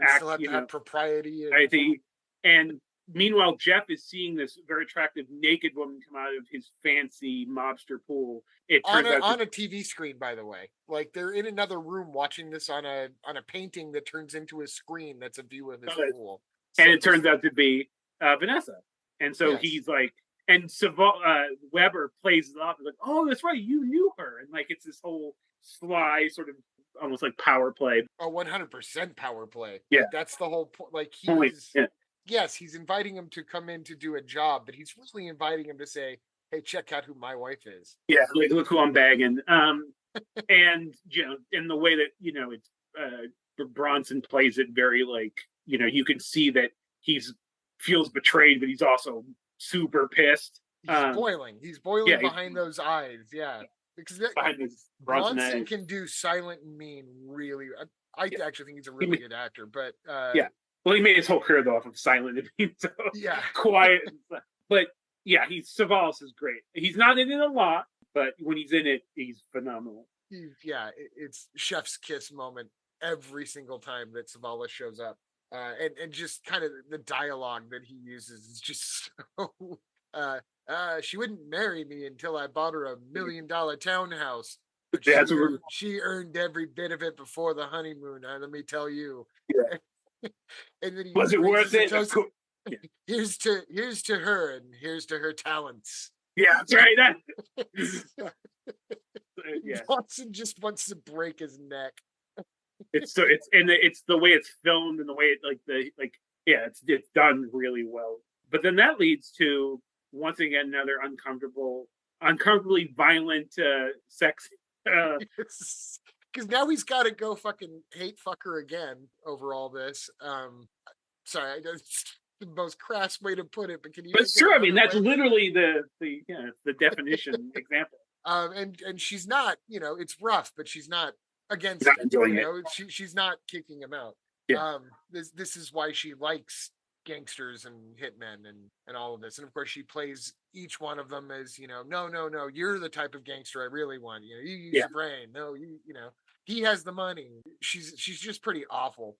act still have to have propriety. I think. And meanwhile, Jeff is seeing this very attractive naked woman come out of his fancy mobster pool. It turns out on a TV screen, by the way. Like they're in another room watching this on a painting that turns into a screen that's a view of his pool. And it turns out to be Vanessa. And so Yes. he's like, and Weber plays it off like, oh, that's right, you knew her. And like it's this whole sly sort of almost like power play. A 100% power play. Yeah. Like, that's the whole point. Like yes, he's inviting him to come in to do a job, but he's really inviting him to say, hey, check out who my wife is. Yeah, like look who I'm bagging. And in the way that it's Bronson plays it very like you can see that he's feels betrayed, but he's also super pissed. He's boiling behind those eyes. Yeah, because Bronson can do silent and mean really. I actually think he's a really good actor, but well, he made his whole career though off of silent and mean, so quiet. But yeah, Savalas is great. He's not in it a lot, but when he's in it, he's phenomenal. It's chef's kiss moment every single time that Savalas shows up. And just kind of the dialogue that he uses is just so she wouldn't marry me until I bought her $1 million townhouse. But she earned every bit of it before the honeymoon, let me tell you. Yeah. And then was it worth it? Here's to her, and here's to her talents. Yeah, that's right. Watson just wants to break his neck. It's the way it's filmed and the way it's done really well. But then that leads to once again another uncomfortably violent sex. Because now he's got to go fucking hate fuck her again over all this. Sorry, that's the most crass way to put it, but can you? But sure, I mean that's literally the definition example. And she's not, it's rough, but she's not against it. She's not kicking him out. Yeah. This is why she likes gangsters and hitmen and all of this. And of course she plays each one of them as, no, you're the type of gangster I really want. You use your brain. No, he has the money. She's just pretty awful.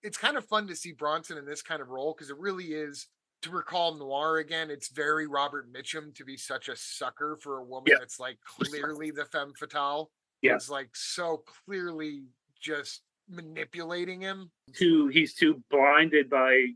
It's kind of fun to see Bronson in this kind of role because it really is, to recall noir again, it's very Robert Mitchum to be such a sucker for a woman that's like clearly the femme fatale. Yeah. It's like so clearly just manipulating him. He's too blinded by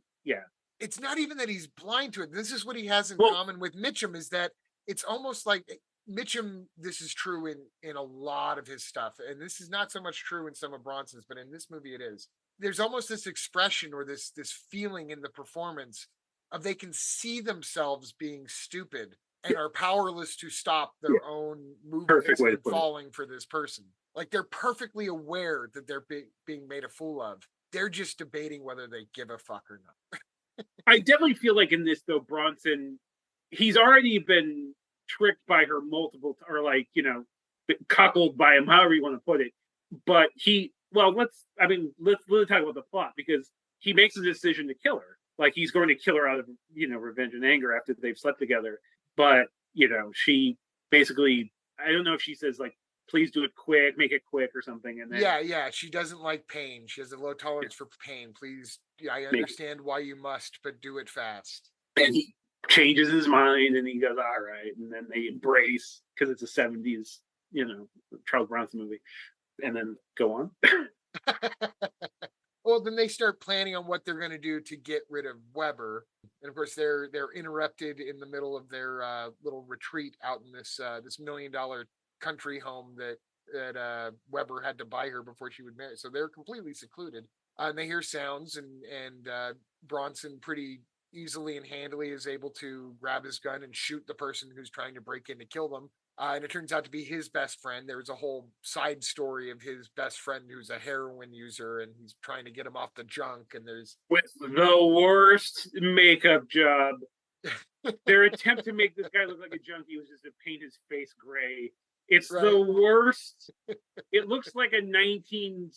It's not even that he's blind to it. This is what he has in common with Mitchum, is that it's almost like Mitchum, this is true in a lot of his stuff. And this is not so much true in some of Bronson's, but in this movie it is. There's almost this expression or this feeling in the performance of they can see themselves being stupid and are powerless to stop their own movements and falling for this person. Like they're perfectly aware that they're being made a fool of. They're just debating whether they give a fuck or not. I definitely feel like in this though, Bronson, he's already been tricked by her multiple, or like, cuckolded by him, however you want to put it. But let's talk about the plot, because he makes a decision to kill her. Like he's going to kill her out of, revenge and anger after they've slept together. But, she basically, I don't know if she says like, please do it quick, make it quick or something. And then, she doesn't like pain. She has a low tolerance for pain. Please, I understand why you must, but do it fast. And he changes his mind and he goes, all right. And then they embrace, because it's a 70s, Charles Bronson movie. And then go on. Well, then they start planning on what they're going to do to get rid of Weber, and of course they're interrupted in the middle of their little retreat out in this $1 million country home that Weber had to buy her before she would marry. So they're completely secluded, and they hear sounds, and Bronson pretty easily and handily is able to grab his gun and shoot the person who's trying to break in to kill them. And it turns out to be his best friend. There's a whole side story of his best friend who's a heroin user and he's trying to get him off the junk. And there's With the worst makeup job. Their attempt to make this guy look like a junkie was just to paint his face gray. It's right. the worst. It looks like a 1950s.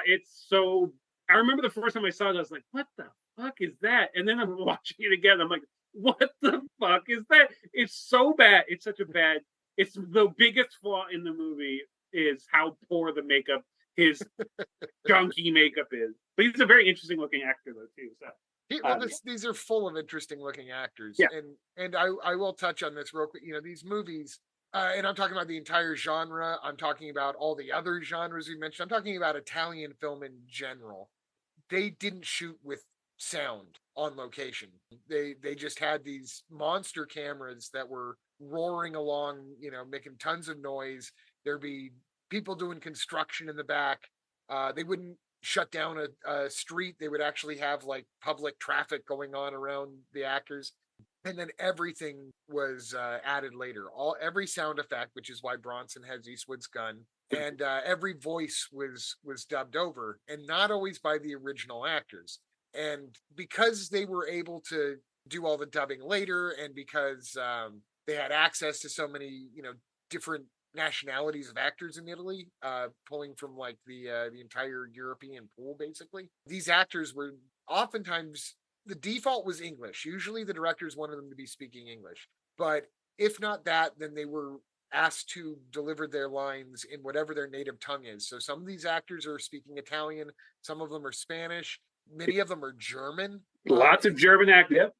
It's so. I remember the first time I saw it, I was like, "What the fuck is that?" And then I'm watching it again. I'm like, "What the fuck is that?" It's so bad. It's such a bad. It's the biggest flaw in the movie is how poor the makeup, his junkie makeup is. But he's a very interesting looking actor though too. So Well, these are full of interesting looking actors, yeah, and I will touch on this real quick. You know, these movies, and I'm talking about the entire genre. I'm talking about all the other genres we mentioned. I'm talking about Italian film in general. They didn't shoot with sound on location. They just had these monster cameras that were roaring along, you know, making tons of noise. There'd be people doing construction in the back. They wouldn't shut down a street. They would actually have like public traffic going on around the actors. And then everything was added later. Every sound effect, which is why Bronson has Eastwood's gun, and every voice was dubbed over, and not always by the original actors. And because they were able to do all the dubbing later, and because they had access to so many, you know, different nationalities of actors in Italy, pulling from like the entire European pool, basically, these actors were oftentimes the default was English. Usually the directors wanted them to be speaking English. But if not that, then they were asked to deliver their lines in whatever their native tongue is. So some of these actors are speaking Italian, some of them are Spanish, many of them are German. lots of German actors. Yep.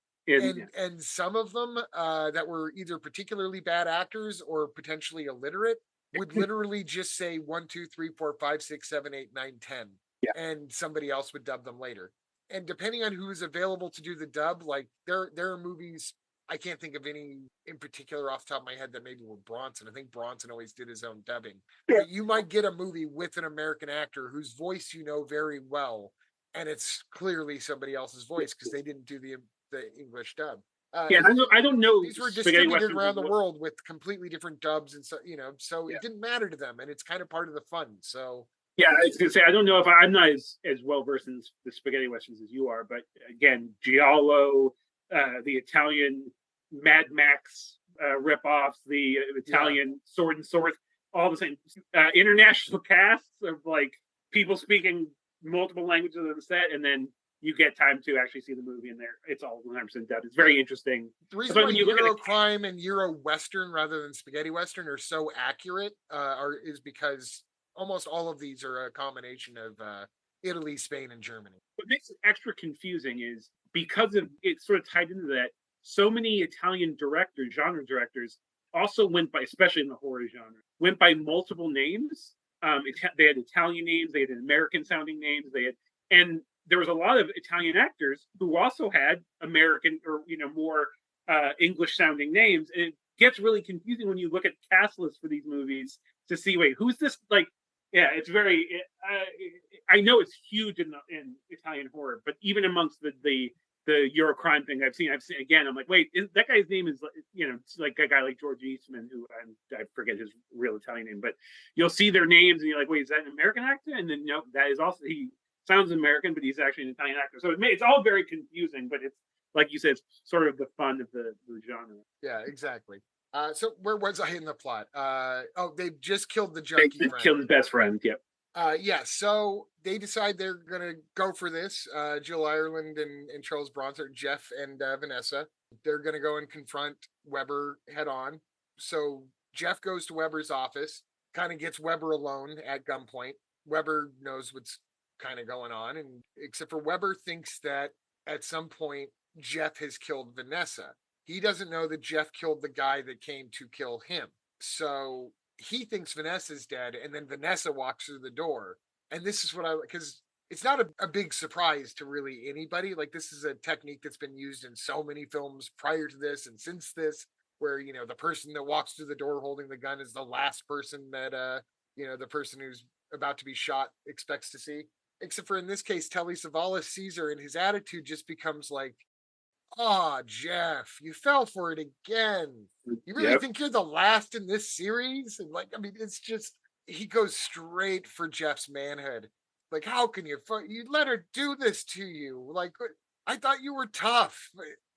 And some of them that were either particularly bad actors or potentially illiterate would literally just say 1, 2, 3, 4, 5, 6, 7, 8, 9, 10, Yeah. and somebody else would dub them later. And depending on who's available to do the dub, like there are movies, I can't think of any in particular off the top of my head that maybe were Bronson. I think Bronson always did his own dubbing. Yeah. But you might get a movie with an American actor whose voice you know very well, and it's clearly somebody else's voice because they didn't do the English dub. Yeah, I don't know These were spaghetti distributed westerns around the world with completely different dubs, and so you know, so Yeah. it didn't matter to them, and it's kind of part of the fun. So Yeah, I was gonna say I don't know if I'm not as well versed in the spaghetti westerns as you are, but again, Giallo, the Italian Mad Max ripoffs, the Italian Sword and Sword, all the same international casts of like people speaking multiple languages on the set, and then you get time to actually see the movie in there. It's all 100% dubbed. It's very interesting. The reason But why when you look Euro at crime and Euro Western rather than spaghetti Western are so accurate is because almost all of these are a combination of Italy, Spain, and Germany. what makes it extra confusing is because of it's sort of tied into that. So many Italian directors, genre directors, also went by, especially in the horror genre, went by multiple names. They had Italian names, they had American sounding names, and there was a lot of Italian actors who also had American or more English sounding names. And it gets really confusing when you look at cast lists for these movies to see, wait, who's this? Like, yeah, it's very. I know it's huge in Italian horror, but even amongst the Eurocrime thing I've seen again. I'm like, wait, that guy's name is it's like a guy like George Eastman, who I forget his real Italian name, but you'll see their names and you're like, wait, is that an American actor? And then that is also he sounds American, but he's actually an Italian actor. So it's all very confusing, but it's like you said, it's sort of the fun of the genre. Yeah, exactly. So where was I in the plot? They've just killed the junkie They friend. killed his best friend. Yep. Yeah, so they decide they're gonna go for this. Jill Ireland and Charles Bronson, Jeff and Vanessa, they're gonna go and confront Weber head on. So Jeff goes to Weber's office, kind of gets Weber alone at gunpoint. Weber knows what's kind of going on, and except for Weber thinks that at some point Jeff has killed Vanessa. He doesn't know that Jeff killed the guy that came to kill him. So he thinks Vanessa's dead, and then Vanessa walks through the door. And this is what because it's not a big surprise to really anybody. Like, this is a technique that's been used in so many films prior to this and since this, where, the person that walks through the door holding the gun is the last person that, the person who's about to be shot expects to see. Except for in this case, Telly Savalas sees her, and his attitude just becomes like, Oh, Jeff, you fell for it again. You really Yep. think you're the last in this series? And like, I mean, it's just he goes straight for Jeff's manhood. Like, how can you let her do this to you? Like, I thought you were tough.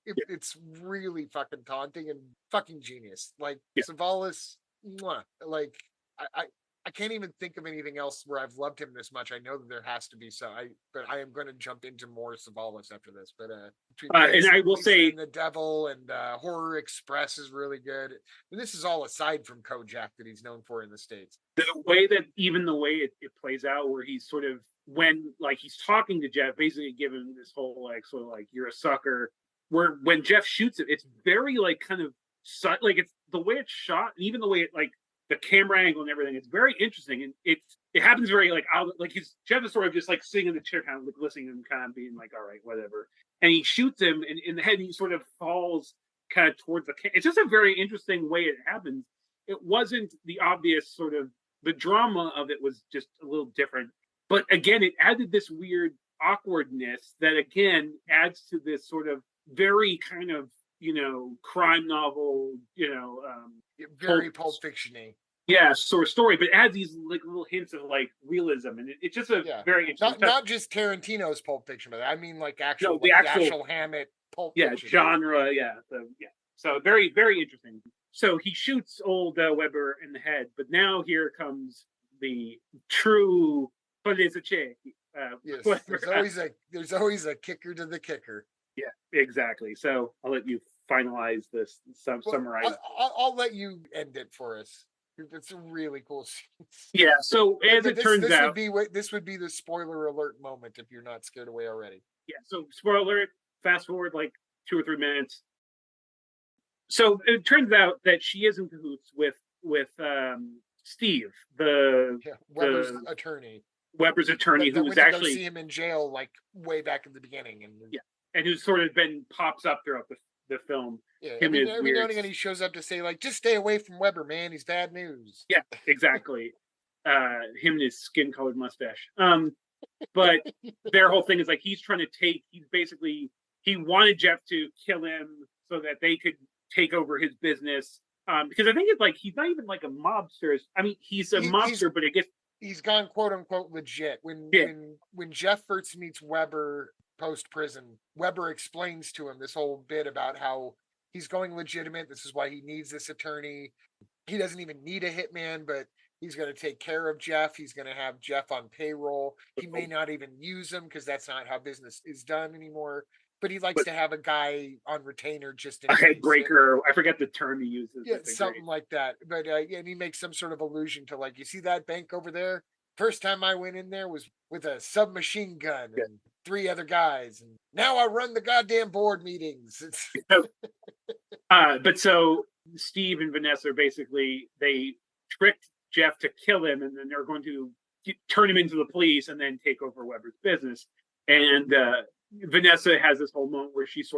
Yeah. It's really fucking taunting and fucking genius. Like Yeah. Savalas, mwah, like I I can't even think of anything else where I've loved him this much. I know that there has to be but I am going to jump into more Savalas after this. But between And this I and will Lisa say, and the Devil and Horror Express is really good. And this is all aside from Kojak that he's known for in the States. the way that even the way it plays out, where he's sort of when like he's talking to Jeff, basically giving this whole like sort of like you're a sucker. Where when Jeff shoots it, it's very like kind of like it's the way it's shot, and even the way it like the camera angle and everything. It's very interesting, and it happens very like out like he's Jeff is sort of just like sitting in the chair, kind of like listening and kind of being like, all right, whatever. And he shoots him in the head, and he sort of falls kind of towards the. It's just a very interesting way it happens. It wasn't the obvious sort of the drama of it was just a little different. But again, it added this weird awkwardness that again adds to this sort of very kind of crime novel, Very Pulp Fiction-y. yeah, sort of story, but it adds these like little hints of like realism, and it's just a Yeah, very interesting. not just Tarantino's Pulp Fiction, but I mean like No, actual the like actual Dashiell Hammett Pulp yeah Fiction. genre, yeah. So very very interesting. So he shoots old Weber in the head, but now here comes the true Poliziotteschi. Yes, Whatever. there's always a kicker to the kicker. Yeah, exactly. So I'll let you finalize this, summarize. I'll let you end it for us. It's a really cool scene. Yeah. So as But it turns out, this would be the spoiler alert moment if you're not scared away already. yeah. So spoiler alert. Fast forward like 2 or 3 minutes. So it turns out that she is in cahoots with Steve, Weber's the attorney. Weber's attorney, That who was went to go actually see him in jail like way back in the beginning, and yeah, and who's sort of been pops up throughout the film. yeah, Him is every now weird. and again he shows up to say like, just stay away from Weber, man. He's bad news. Yeah, exactly. Him and his skin colored mustache. But their whole thing is like he's trying to take. He's basically he wanted Jeff to kill him so that they could take over his business. Because I think it's like he's not even like a mobster. I mean, he's a mobster, but it gets he's gone quote unquote legit. When Jeff first meets Weber post prison, Weber explains to him this whole bit about how he's going legitimate. This is why he needs this attorney. He doesn't even need a hitman, but he's going to take care of Jeff. He's going to have Jeff on payroll. He may not even use him because that's not how business is done anymore. But he likes to have a guy on retainer just in a head case. breaker. I forget the term he uses. Yeah, something like that. But and he makes some sort of allusion to like, you see that bank over there? First time I went in there was with a submachine gun and 3 other guys, and now I run the goddamn board meetings. It's but so Steve and Vanessa basically they tricked Jeff to kill him, and then they're going to turn him into the police and then take over Weber's business. And Vanessa has this whole moment where she's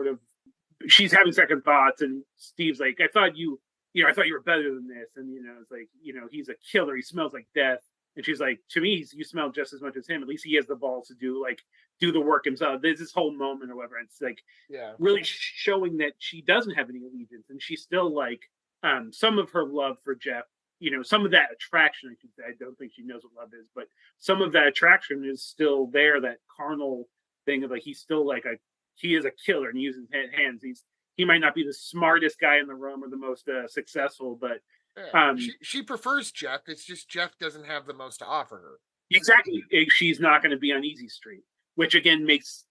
having second thoughts, and Steve's like, I thought you were better than this. And, it's like, he's a killer. He smells like death. And she's like, to me, you smell just as much as him. At least he has the balls to do the work himself. There's this whole moment or whatever. It's like, really showing that she doesn't have any allegiance. And she's still like, some of her love for Jeff, some of that attraction, I should say, I don't think she knows what love is, but some of that attraction is still there, that carnal thing of like, he's still like he is a killer and he uses hands. He might not be the smartest guy in the room or the most successful, but she prefers Jeff. It's just Jeff doesn't have the most to offer her. Exactly. She's not going to be on easy street, which again makes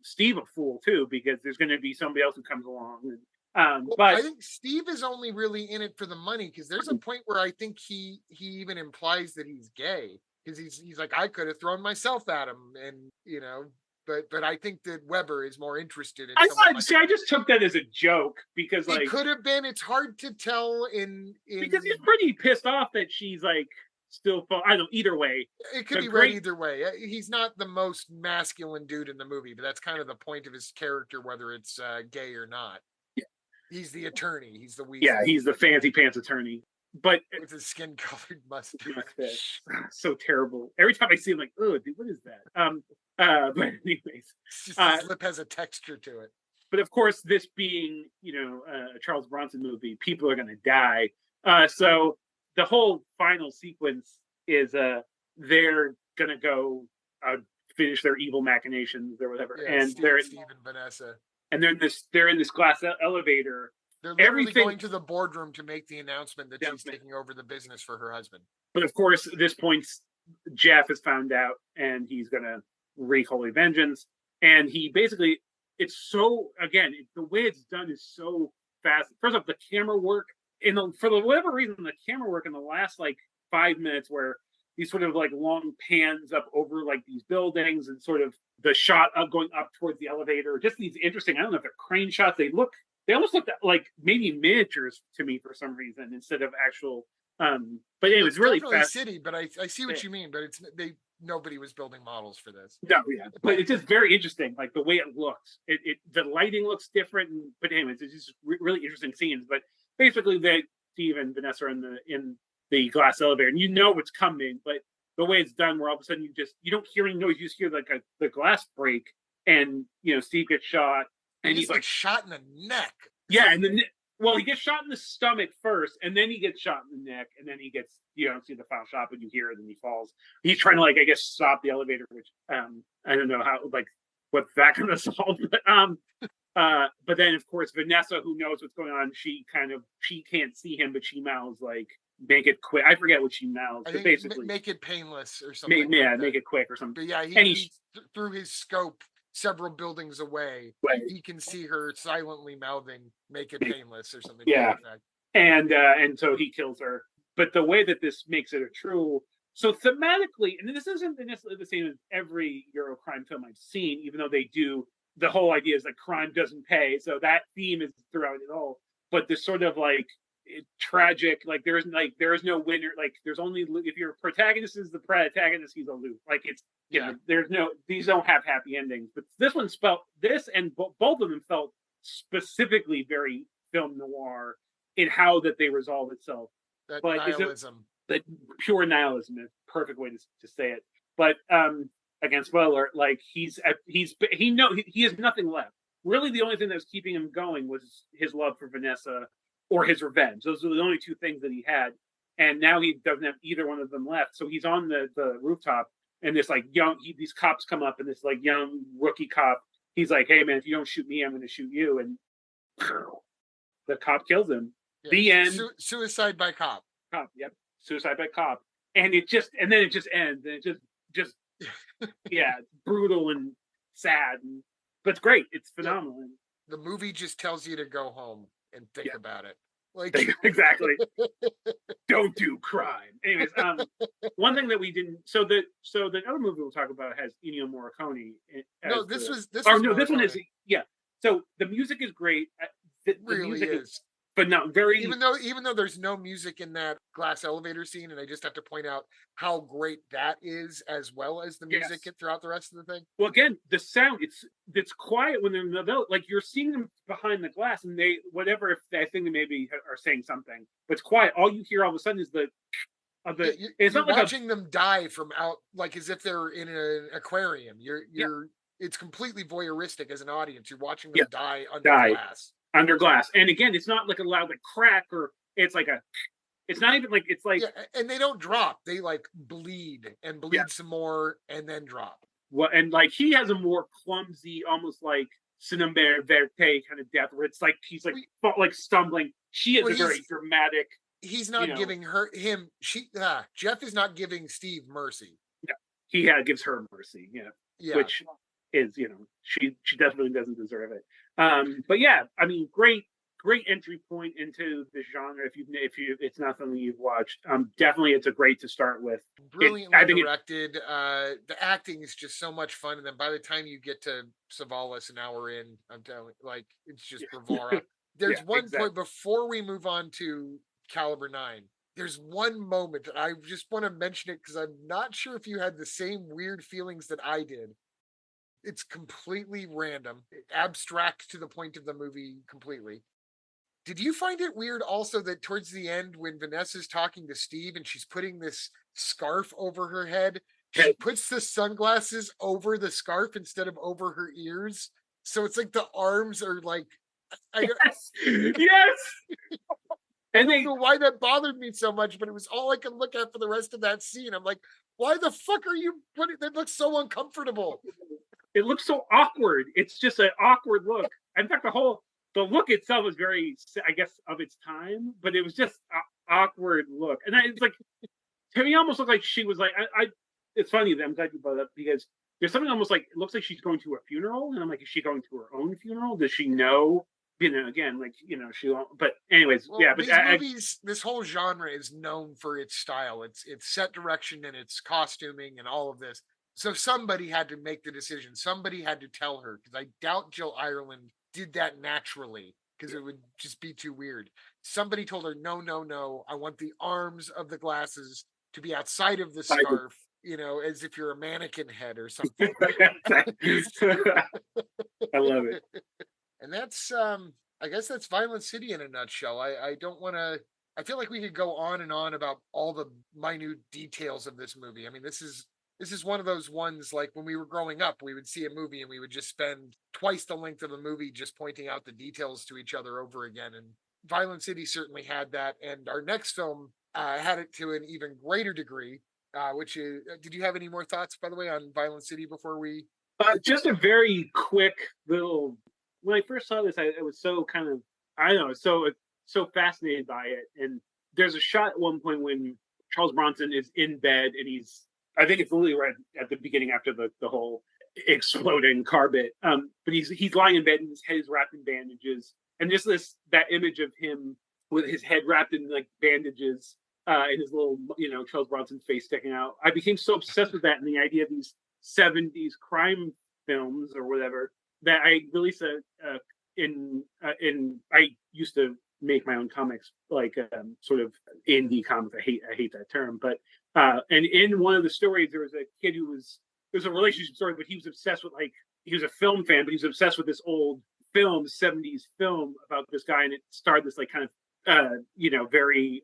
Steve a fool too, because there's going to be somebody else who comes along. But I think Steve is only really in it for the money, because there's a point where I think he even implies that he's gay, because he's like, I could have thrown myself at him, and but I think that Weber is more interested in. I just took that as a joke, because like, it could have been. It's hard to tell because he's pretty pissed off that she's like still. I don't know. Either way, it could be read either way. He's not the most masculine dude in the movie, but that's kind of the point of his character, whether it's gay or not. Yeah. He's the attorney. He's the weasel. Yeah, he's the fancy pants attorney. But with his skin-colored mustache. So terrible. Every time I see him, like, oh, dude, what is that? But anyways, his lip has a texture to it. But of course, this being, a Charles Bronson movie, people are going to die. So the whole final sequence is they're going to go finish their evil machinations or whatever, Yeah, and Steve and Vanessa. they're in this glass elevator. They're literally Everything, going to the boardroom to make the announcement that she's yeah, taking over the business for her husband. but of course, at this point, Jeff has found out, and he's going to wreak holy vengeance. And he basically, it's so, again, the way it's done is so fast. First off, the camera work for whatever reason, the camera work in the last like 5 minutes, where these sort of like long pans up over like these buildings, and sort of the shot of going up towards the elevator, just these interesting, I don't know if they're crane shots. They almost looked like maybe miniatures to me for some reason, instead of actual. But it was really fast. City, but I see what you mean. But nobody was building models for this. No, yeah, but it's just very interesting, like the way it looks. The lighting looks different, but anyways, it's just really interesting scenes. But basically, Steve and Vanessa are in the glass elevator, and you know what's coming. But the way it's done, where all of a sudden you don't hear any noise, you just hear like the glass break, and Steve gets shot, and he's like shot in the neck. Yeah, and then he gets shot in the stomach first, and then he gets shot in the neck, and then he gets, you don't see the final shot, but you hear it, and he falls. He's trying to, like, I guess, stop the elevator, which I don't know how, like, what's that going to solve. But then, of course, Vanessa, who knows what's going on, she can't see him, but she mouths, like, make it quick. I forget what she mouths, but basically make it painless or something. Make it quick or something. But yeah, he through his scope several buildings away, right, he can see her silently mouthing "make it painless" or something. Yeah, and so he kills her. But the way that this makes it a true, so thematically, and this isn't necessarily the same as every Euro crime film I've seen, even though they do. The whole idea is that crime doesn't pay, so that theme is throughout it all. But this sort of like tragic, like there is no winner. Like there's only, if your protagonist is the protagonist, he's a loser. Like it's, these don't have happy endings. But this one and both of them felt specifically very film noir in how that they resolve itself. That nihilism. That pure nihilism is a perfect way to say it. But again, spoiler, like he has nothing left. Really, the only thing that was keeping him going was his love for Vanessa or his revenge. Those are the only two things that he had. And now he doesn't have either one of them left. So he's on the rooftop, and this like these cops come up, and this like young rookie cop, he's like, "Hey man, if you don't shoot me, I'm going to shoot you." And the cop kills him. Yeah, the end. Suicide by cop. Yep. Suicide by cop. And then it just ends. And it just yeah, brutal and sad. But it's great. It's phenomenal. The movie just tells you to go home and think about it. Like exactly. Don't do crime. Anyways, one thing that we didn't. So the other movie we'll talk about has Ennio Morricone. This one is So the music is great. The really music is. But not very. Even though there's no music in that glass elevator scene, and I just have to point out how great that is, as well as the music throughout the rest of the thing. Well, again, the sound it's quiet when they're in the, like you're seeing them behind the glass, and they whatever if I think they maybe are saying something, but it's quiet. All you hear all of a sudden is it's not like watching them die from out, like as if they're in an aquarium. It's completely voyeuristic as an audience. You're watching them die under glass. And again, it's not like a loud like crack, or it's like it's not even like, it's like, and they don't drop. They like bleed some more and then drop. Well, and like he has a more clumsy, almost like cinema verte kind of death, where it's like he's like stumbling. She is a very dramatic. He's not giving Jeff is not giving Steve mercy. Yeah, he gives her mercy. Yeah. Which is, she definitely doesn't deserve it. But yeah, I mean, great entry point into the genre. If it's not something you've watched, definitely it's a great to start with. Brilliantly directed. The acting is just so much fun, and then by the time you get to Savalas an hour in, I'm telling you, like it's just bravura. There's one point before we move on to Caliber 9. There's one moment that I just want to mention it because I'm not sure if you had the same weird feelings that I did. It's completely random, abstract to the point of the movie completely. Did you find it weird also that towards the end, when Vanessa's talking to Steve and she's putting this scarf over her head, she puts the sunglasses over the scarf instead of over her ears? So it's like the arms are like, I Yes, yes. And don't they know why that bothered me so much, but it was all I could look at for the rest of that scene. I'm like, why the fuck are you putting that? Looks so uncomfortable. it looks so awkward. It's just an awkward look. In fact, the look itself was very, I guess, of its time, but it was just an awkward look. And it's like, to me, almost looked like she was like, it's funny that I'm glad you brought it up because there's something almost like, it looks like she's going to a funeral. And I'm like, is she going to her own funeral? Does she know? Again, like, she won't, but anyways, Well, yeah, but these movies, this whole genre is known for its style, its set direction and its costuming and all of this. So somebody had to make the decision. Somebody had to tell her because I doubt Jill Ireland did that naturally because it would just be too weird. Somebody told her, no, no, no. I want the arms of the glasses to be outside of the scarf, as if you're a mannequin head or something. I love it. And that's I guess that's Violent City in a nutshell. I don't want to, I feel like we could go on and on about all the minute details of this movie. I mean, this is one of those ones like when we were growing up, we would see a movie and we would just spend twice the length of the movie just pointing out the details to each other over again. And Violent City certainly had that. And our next film had it to an even greater degree. Which is, did you have any more thoughts, by the way, on Violent City before we? Just a very quick little. When I first saw this, I was so kind of, I don't know, so fascinated by it. And there's a shot at one point when Charles Bronson is in bed, and I think it's literally right at the beginning after the whole exploding car bit. But he's lying in bed, and his head is wrapped in bandages, and just that image of him with his head wrapped in like bandages, and his little Charles Bronson face sticking out. I became so obsessed with that and the idea of these 70s crime films or whatever that I released in I used to make my own comics, like sort of indie comics. I hate that term, but and in one of the stories there was a kid it was a relationship story, but he was obsessed with, like, he was a film fan, but he was obsessed with this old film, 70s film about this guy, and it starred this like kind of very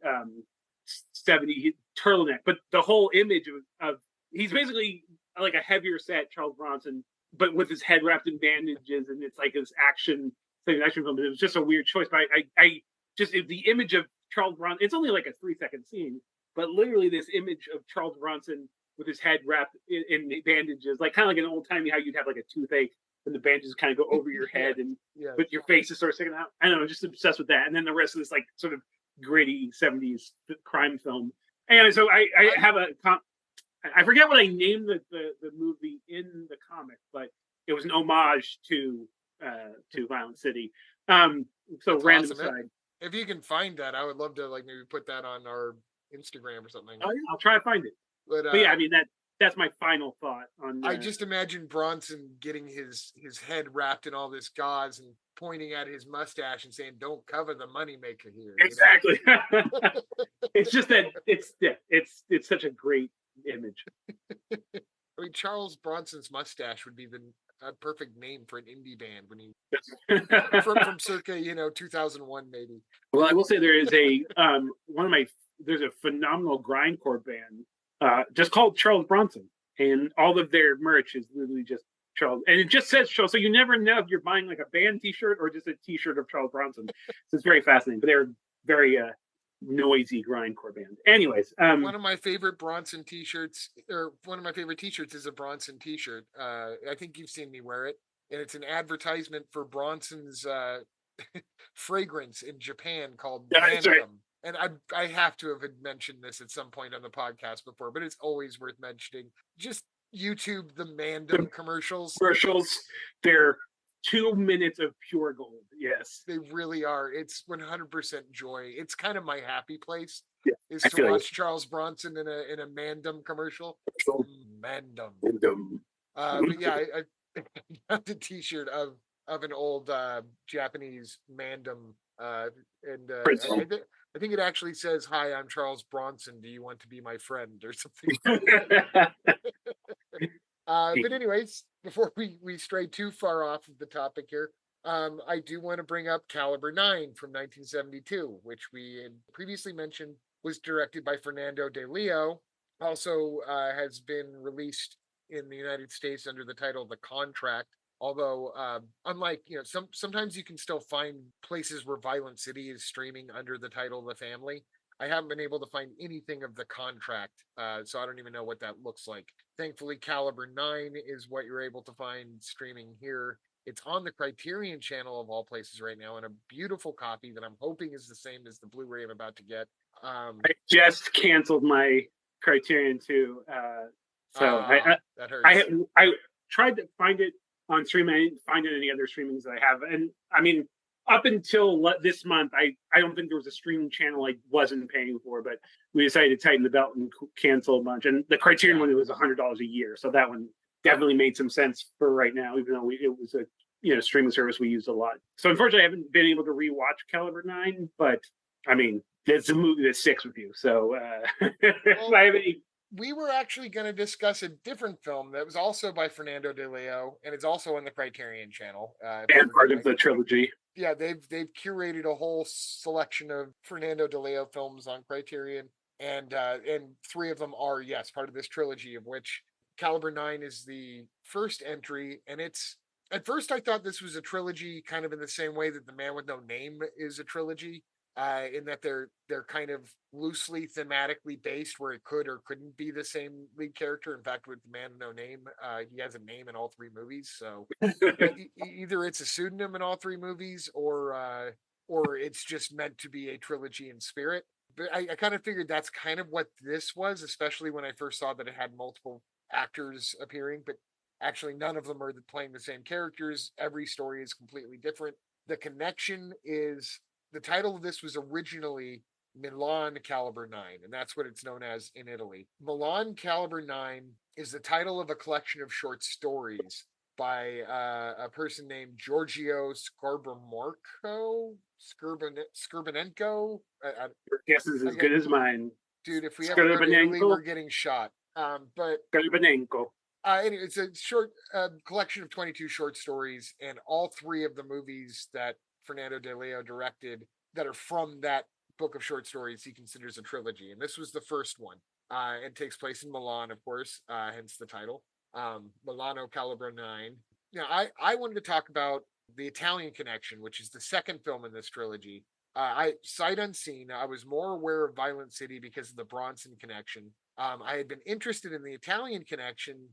70s turtleneck, but the whole image of he's basically like a heavier set Charles Bronson, but with his head wrapped in bandages, and it's like this action film. It was just a weird choice, but I just the image of Charles Bronson. It's only like a 3-second scene, but literally this image of Charles Bronson with his head wrapped in bandages, like kind of like an old timey how you'd have like a toothache and the bandages kind of go over your head and but your face is sort of sticking out. I don't know, just obsessed with that. And then the rest of this like sort of gritty 70s crime film. And so I have I forget what I named the movie in the comic, but it was an homage to Violent City. So That's random awesome. side. If you can find that, I would love to like maybe put that on our Instagram or something. Oh, yeah, I'll try to find it. But Yeah, I mean that's my final thought on. I just imagine Bronson getting his head wrapped in all this gauze and pointing at his mustache and saying, "Don't cover the moneymaker here." Exactly. It's just that it's such a great image. I mean, Charles Bronson's mustache would be the perfect name for an indie band when he from circa 2001 maybe. Well, I will say there is there's a phenomenal grindcore band just called Charles Bronson, and all of their merch is literally just Charles, and it just says Charles, so you never know if you're buying like a band T-shirt or just a T-shirt of Charles Bronson. So it's very fascinating, but they're very noisy grindcore band. Anyways, one of my favorite Bronson T-shirts, or one of my favorite T-shirts, is a Bronson T-shirt. I think you've seen me wear it, and it's an advertisement for Bronson's fragrance in Japan called that's Mandem. right. And I have to have mentioned this at some point on the podcast before, but it's always worth mentioning. Just YouTube the Mandem commercials. They're 2 minutes of pure gold. Yes, they really are. It's 100% joy. It's kind of my happy place. Yeah, is to watch Charles Bronson in a Mandem commercial. Mandem. But yeah, I got the T-shirt of an old Japanese Mandem, and I think it actually says, "Hi, I'm Charles Bronson. Do you want to be my friend?" or something. But anyways, before we stray too far off of the topic here, I do want to bring up Caliber 9 from 1972, which we had previously mentioned was directed by Fernando de Leo. Also has been released in the United States under the title The Contract. Although, unlike, sometimes you can still find places where Violent City is streaming under the title The Family. I haven't been able to find anything of the contract, so I don't even know what that looks like. Thankfully, Caliber 9 is what you're able to find streaming here. It's on the Criterion channel of all places right now, in a beautiful copy that I'm hoping is the same as the Blu-ray I'm about to get. I just canceled my Criterion too, so That I hurts. I tried to find it on streaming. I didn't find it in any other streamings that I have, and I mean, up until this month, I don't think there was a streaming channel I wasn't paying for, but we decided to tighten the belt and cancel a bunch. And the Criterion one, it was $100 a year, so that one definitely made some sense for right now, even though it was a streaming service we used a lot. So unfortunately, I haven't been able to rewatch Caliber 9, but I mean, it's a movie that sticks with you. So if I have any, we were actually going to discuss a different film that was also by Fernando de Leo, and it's also on the Criterion channel. and part of the trilogy. Yeah, they've curated a whole selection of Fernando de Leo films on Criterion, and three of them are, yes, part of this trilogy, of which Caliber 9 is the first entry. And it's, at first I thought this was a trilogy, kind of in the same way that The Man with No Name is a trilogy, in that they're kind of loosely thematically based, where it could or couldn't be the same lead character. In fact, with The Man with No Name, he has a name in all three movies, so either it's a pseudonym in all three movies, or it's just meant to be a trilogy in spirit. But I kind of figured that's kind of what this was, especially when I first saw that it had multiple actors appearing, but actually none of them are playing the same characters. Every story is completely different. The connection is, the title of this was originally Milan Caliber 9, and that's what it's known as in Italy. Milan Caliber 9 is the title of a collection of short stories by a person named Giorgio Skurbanenko. Your guess is as good as mine. Dude, if we ever go to Italy, we're getting shot. But Skurbanenko. Anyway, it's a short collection of 22 short stories, and all three of the movies that Fernando de Leo directed that are from that book of short stories he considers a trilogy. And this was the first one. It takes place in Milan, of course, hence the title, Milano Calibro 9. Now, I wanted to talk about The Italian Connection, which is the second film in this trilogy. I sight unseen, I was more aware of Violent City because of the Bronson connection. I had been interested in The Italian Connection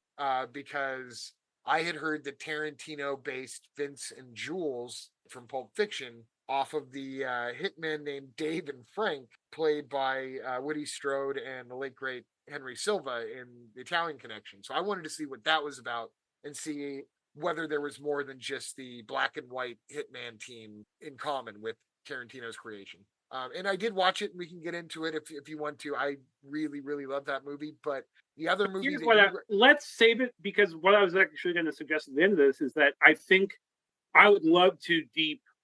because I had heard that Tarantino based Vince and Jules from Pulp Fiction off of the hitmen named Dave and Frank, played by Woody Strode and the late great Henry Silva in The Italian Connection. So I wanted to see what that was about and see whether there was more than just the black and white hitman team in common with Tarantino's creation. And I did watch it, and we can get into it if you want to. I really, really love that movie. But the other movie let's save it, because what I was actually going to suggest at the end of this is that I think I would love to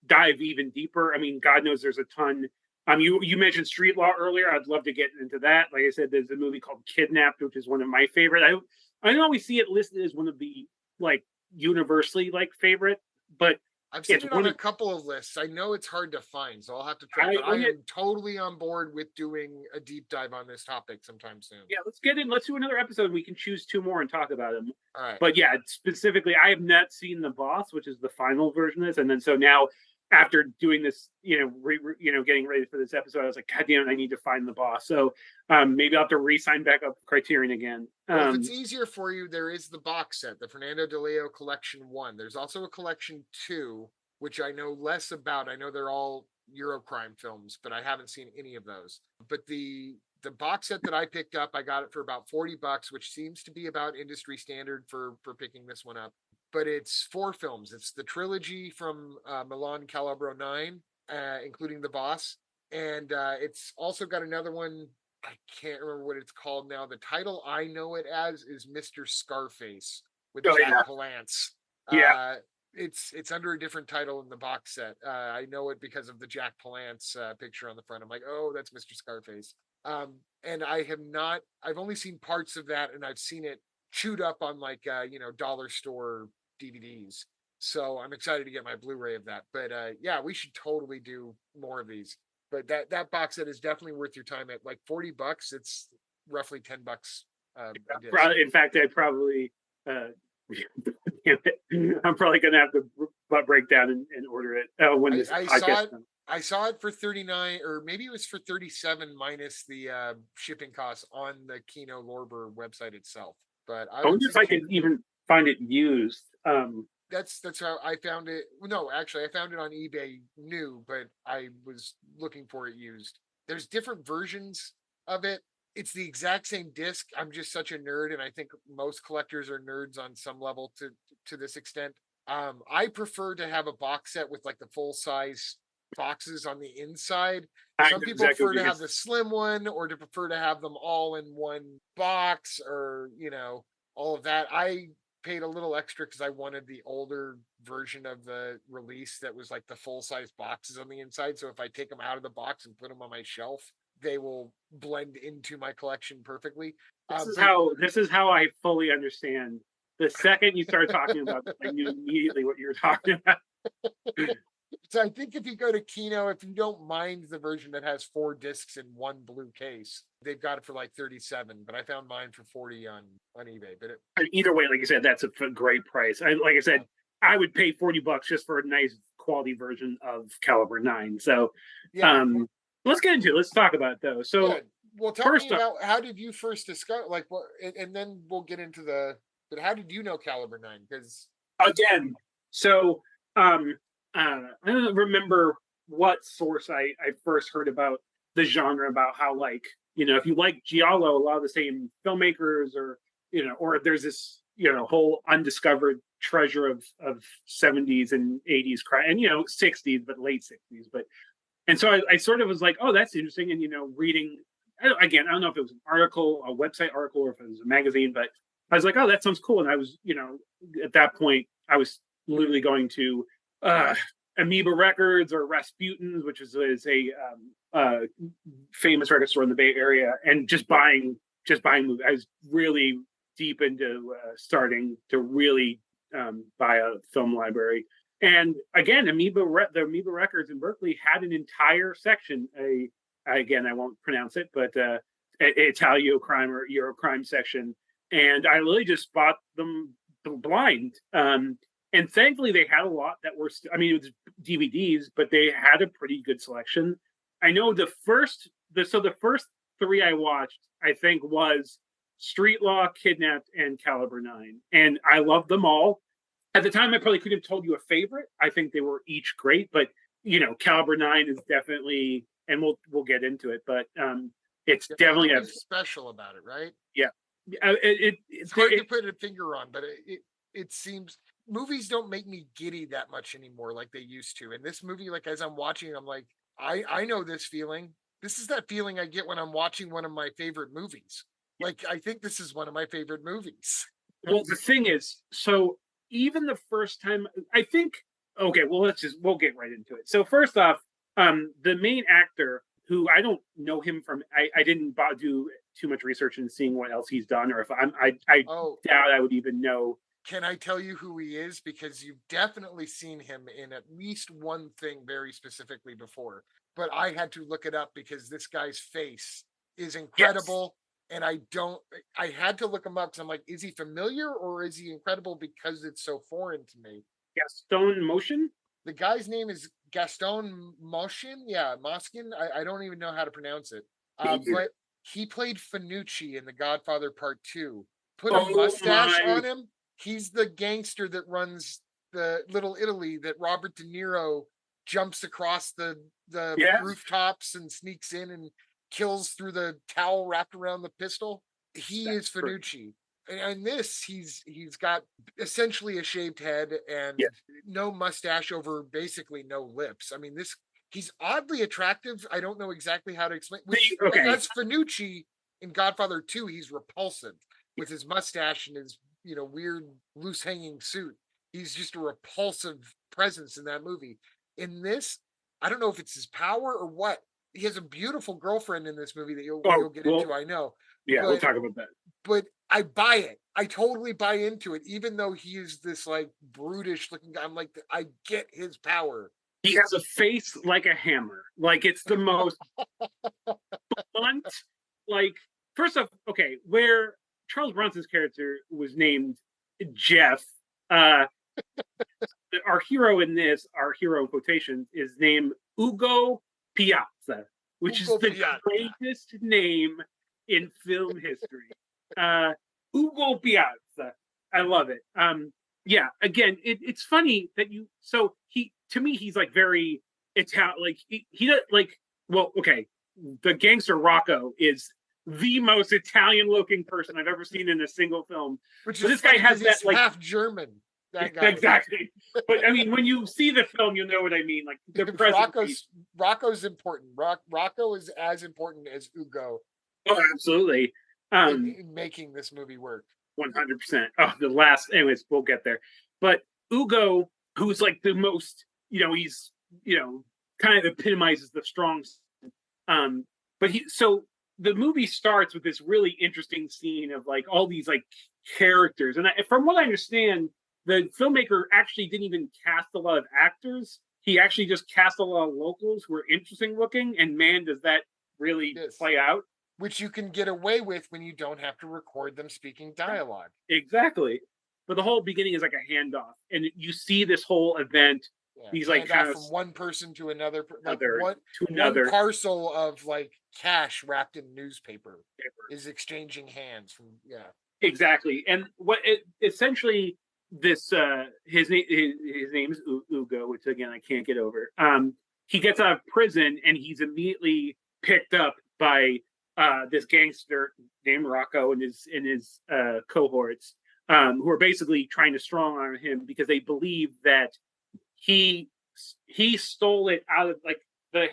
dive even deeper. I mean, God knows there's a ton. You mentioned Street Law earlier. I'd love to get into that. Like I said, there's a movie called Kidnapped, which is one of my favorite. I don't always see it listed as one of the like universally like favorite, but I've seen it on a couple of lists. I know it's hard to find, so I'll have to try. But I am totally on board with doing a deep dive on this topic sometime soon. Yeah, let's get in. Let's do another episode. We can choose two more and talk about them. All right. But yeah, specifically, I have not seen The Boss, which is the final version of this. And then so now, after doing this, getting ready for this episode, I was like, God damn it, I need to find The Boss. So maybe I'll have to re-sign back up Criterion again. Well, if it's easier for you, there is the box set, the Fernando de Leo Collection 1. There's also a Collection 2, which I know less about. I know they're all Eurocrime films, but I haven't seen any of those. But the box set that I picked up, I got it for about $40, which seems to be about industry standard for picking this one up. But it's 4 films. It's the trilogy from Milan Calabro 9, including The Boss. And it's also got another one. I can't remember what it's called now. The title I know it as is Mr. Scarface with Jack Palance. Yeah. It's under a different title in the box set. I know it because of the Jack Palance picture on the front. I'm like, oh, that's Mr. Scarface. And I've only seen parts of that, and I've seen it chewed up on like dollar store DVDs. So I'm excited to get my Blu-ray of that. But yeah, we should totally do more of these. But that box set is definitely worth your time. At like $40, it's roughly $10. In fact, I probably Damn it. I'm probably gonna have to break down and order it when I this I podcast saw is it done. I saw it for 39, or maybe it was for 37 minus the shipping costs on the Kino Lorber website itself. But I I would wonder if I suggest could even find it used. that's how I found it. Well, no, actually, I found it on eBay new, but I was looking for it used. There's different versions of it. It's the exact same disc. I'm just such a nerd, and I think most collectors are nerds on some level to this extent. I prefer to have a box set with like the full size boxes on the inside. I Some know people exactly prefer what to you're gonna. have the slim one, or to prefer to have them all in one box, or all of that. I paid a little extra because I wanted the older version of the release that was like the full size boxes on the inside. So if I take them out of the box and put them on my shelf, they will blend into my collection perfectly. But This is how I fully understand. The second you started talking about this, I knew immediately what you were talking about. so I think if you go to Kino, if you don't mind the version that has 4 discs in one blue case, they've got it for like 37. But I found mine for 40 on eBay. But Either way, like I said, that's a great price. Like I said, yeah, I would pay $40 just for a nice quality version of Caliber 9. So, yeah, um, let's get into it. Let's talk about it though. yeah. So, Well, tell me first up, about how did you first discover like what, and then we'll get into the. But how did you know Caliber 9? Because again, so I don't remember what source I first heard about the genre, about how, like, if you like giallo, a lot of the same filmmakers, or or there's this whole undiscovered treasure of 70s and 80s crime, and 60s, but late 60s. But and so I sort of was like, oh, that's interesting. And reading, again, I don't know if it was an article, a website article, or if it was a magazine, but I was like, oh, that sounds cool. And I was, at that point, I was literally going to uh, Amoeba Records or Rasputin's, which is a famous record store in the Bay Area, and just buying movies. I was really deep into starting to really buy a film library. And again, the Amoeba Records in Berkeley had an entire section, again, I won't pronounce it, but Italio crime or Euro crime section, and I literally just bought them blind. And thankfully, they had a lot that were. I mean, it was DVDs, but they had a pretty good selection. I know the first three I watched, I think, was Street Law, Kidnapped, and Caliber 9, and I loved them all. At the time, I probably could have told you a favorite. I think they were each great, but Caliber 9 is definitely, and we'll get into it, but it's yeah, there's definitely a. something special about it, right? Yeah. It's hard to put a finger on, but it seems movies don't make me giddy that much anymore like they used to. And this movie, like as I'm watching, I'm like, I know this feeling. This is that feeling I get when I'm watching one of my favorite movies. Like I think this is one of my favorite movies. Well, the thing is, so even the first time, I think, okay, well, we'll get right into it. So first off, the main actor, who I don't know him from, I didn't do too much research in seeing what else he's done, or if I Oh, doubt I would even know. can I tell you who he is? Because you've definitely seen him in at least one thing very specifically before. But I had to look it up because this guy's face is Yes, incredible. And I had to look him up because I'm like, is he familiar or is he incredible because it's so foreign to me? Gaston Motion. The guy's name is Gaston Moshin. Yeah, Moskin. I don't even know how to pronounce it. But he played Fanucci in The Godfather Part 2. Put a Oh mustache my, on him. He's the gangster that runs the Little Italy that Robert De Niro jumps across the yeah, rooftops and sneaks in and kills through the towel wrapped around the pistol. He is that's great. Fanucci. And this, he's got essentially a shaved head and Yeah. no mustache over basically no lips. I mean, he's oddly attractive. I don't know exactly how to explain. Which, Okay. as Fanucci in Godfather 2, he's repulsive with his mustache and his weird loose hanging suit. He's just a repulsive presence in that movie. In this, I don't know if it's his power or what. He has a beautiful girlfriend in this movie that Oh you'll get well, into. I know, yeah, we'll but talk about that. I buy it. I totally buy into it, even though he is this like brutish looking guy. I'm like, I get his power. He has a face like a hammer. Like, it's the most blunt. Like, first off, okay, where Charles Bronson's character was named Jeff. Uh, our hero in this, our hero in quotations, is named Ugo Piazza, which is Ugo the Piazza. greatest name in film history. Uh, Ugo Piazza. I love it. Yeah, again, it's funny that you. So he, to me, he's like very Italian. Like he does like. Well, okay, the gangster Rocco is the most Italian-looking person I've ever seen in a single film. Which But is this guy funny has because that he's like half German. That guy. exactly. But I mean, when you see the film, you know what I mean. Like the presence. Rocco's important. Rocco is as important as Ugo Oh, absolutely. in making this movie work. 100%. Oh, the last. Anyways, we'll get there. But Ugo, who's like the most, he's, kind of epitomizes the strong. Um, but so the movie starts with this really interesting scene of like all these like characters, and from what I understand, the filmmaker actually didn't even cast a lot of actors. He actually just cast a lot of locals who were interesting looking, and man, does that really play out. Which you can get away with when you don't have to record them speaking dialogue. Exactly. But the whole beginning is like a handoff, and you see this whole event. Yeah, He's like kind of from one person to another, like another. One parcel of like cash wrapped in newspaper is exchanging hands from Exactly. And what it essentially this his name is Ugo, which again I can't get over. He gets out of prison and he's immediately picked up by this gangster named Rocco and his cohorts, who are basically trying to strong arm him because they believe that he stole it out of like the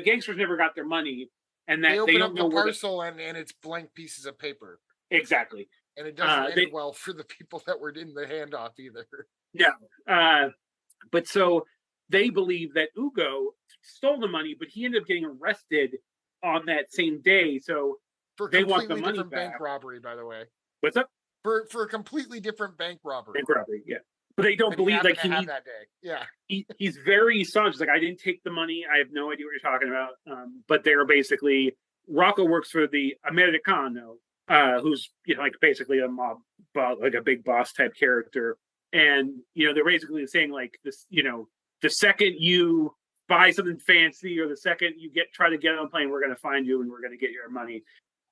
gangsters never got their money, and that they don't open know up the parcel and it's blank pieces of paper. Exactly. And it doesn't end well for the people that were in the handoff either. Yeah. But so they believe that Ugo stole the money, but he ended up getting arrested on that same day. So they want the money back. Bank robbery, by the way. What's up? For a completely different bank robbery. Bank robbery, yeah. But they don't believe like he needs that day. Yeah. He's very staunch. Like, I didn't take the money. I have no idea what you're talking about. But they're basically Rocco works for the Americano, who's like basically a mob, like a big boss type character. And they're basically saying like this, the second you buy something fancy or the second you try to get on a plane, we're going to find you and we're going to get your money.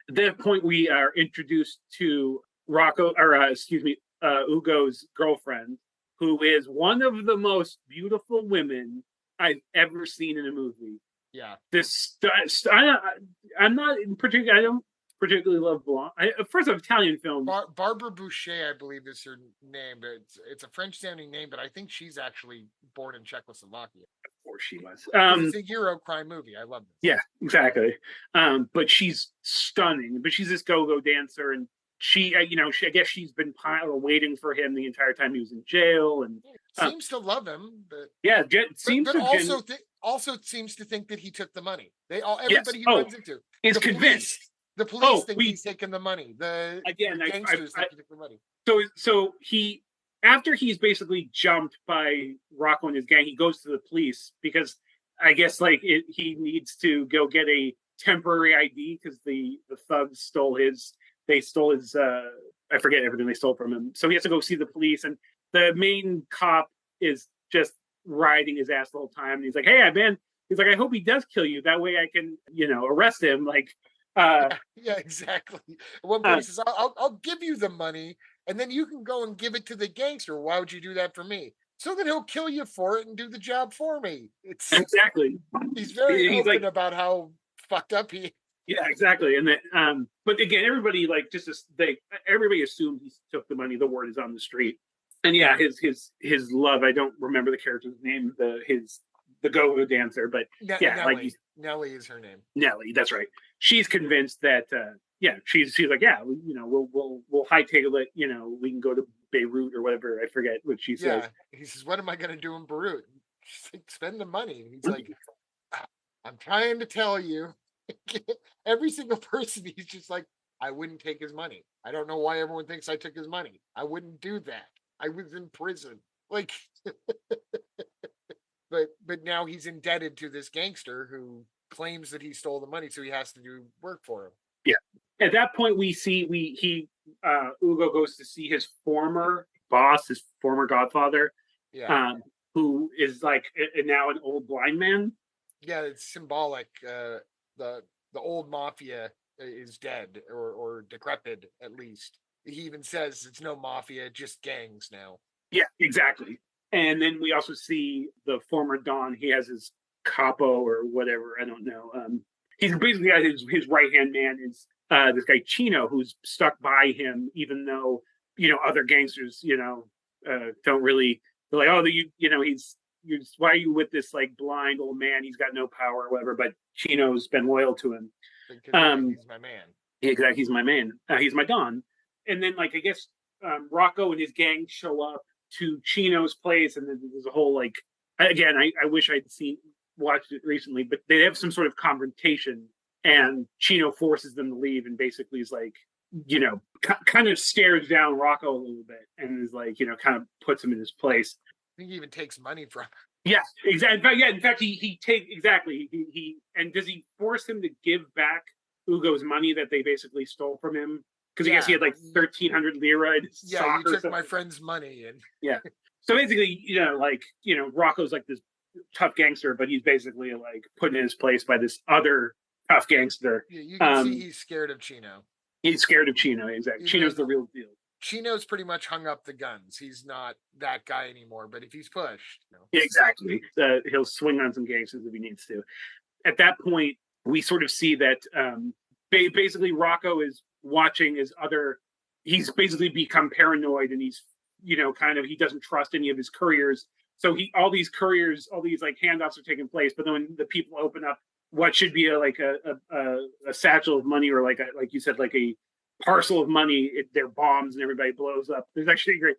At that point, we are introduced to Ugo's girlfriend, who is one of the most beautiful women I've ever seen in a movie. Yeah. I'm not particularly. I don't particularly love blonde. First of Italian films. Barbara Boucher, I believe, is her name, but it's a French-sounding name. But I think she's actually born in Czechoslovakia. Of course, she was. It's a Euro crime movie. I love this. Yeah, exactly. But she's stunning. But she's this go-go dancer, and she, I guess she's been waiting for him the entire time he was in jail, and seems to love him. But yeah, seems to also seems to think that he took the money. Everybody he runs into is convinced. The police think he's taking the money. The gangsters think he took the money. So he, after he's basically jumped by Rocco and his gang, he goes to the police because I guess he needs to go get a temporary ID because the thugs stole his. They stole his. I forget everything they stole from him. So he has to go see the police, and the main cop is just riding his ass the whole time. And he's like, "Hey, man." He's like, "I hope he does kill you. That way, I can, arrest him." Like. Yeah, exactly. One point he says, I'll give you the money and then you can go and give it to the gangster. Why would you do that for me? So that he'll kill you for it and do the job for me. It's exactly. He's very open about how fucked up he is. Yeah, exactly. And that but again, everybody everybody assumed he took the money. The word is on the street. And yeah, his love, I don't remember the character's name, the go-go dancer, but Nellie is her name. Nellie, that's right. She's convinced that she's like, we'll hightail it, we can go to Beirut or whatever. I forget what she says. He says, what am I gonna do in Beirut? She's like, spend the money. And he's like, I'm trying to tell you. Every single person, he's just like, I wouldn't take his money. I don't know why everyone thinks I took his money. I wouldn't do that. I was in prison. Like But now he's indebted to this gangster who claims that he stole the money, so he has to do work for him. Yeah. At that point, we see he Ugo goes to see his former boss, his former godfather, Yeah. who is like now an old blind man. Yeah, it's symbolic. The the old mafia is dead or decrepit at least. He even says it's no mafia, just gangs now. Yeah, exactly. And then we also see the former Don. He has his capo or whatever. I don't know. He's basically got his right hand man is this guy Chino, who's stuck by him, even though other gangsters don't really. They're like, oh, why are you with this like blind old man? He's got no power or whatever. But Chino's been loyal to him. Because yeah, he's my man. Exactly, he's my man. He's my Don. And then like I guess Rocco and his gang show up to Chino's place, and then there's a whole like again. I wish I'd watched it recently, but they have some sort of confrontation, and Chino forces them to leave, and basically is like kind of stares down Rocco a little bit, and is like kind of puts him in his place. I think he even takes money from him. Yes, exactly. Yeah, in fact, he takes exactly. He and does he force him to give back Ugo's money that they basically stole from him? Because I guess he had like 1,300 lira in his sock you took my friend's money, and yeah. So basically, Rocco's like this tough gangster, but he's basically like put in his place by this other tough gangster. You can see he's scared of Chino. He's scared of Chino, exactly. Chino's the real deal. Chino's pretty much hung up the guns. He's not that guy anymore, but if he's pushed. Exactly. He'll swing on some gangsters if he needs to. At that point, we sort of see that basically Rocco is watching his other. He's basically become paranoid, and he's he doesn't trust any of his couriers. So all these like handoffs are taking place, but then when the people open up what should be a satchel of money, or like you said, like a parcel of money, they're bombs and everybody blows up. There's actually a great.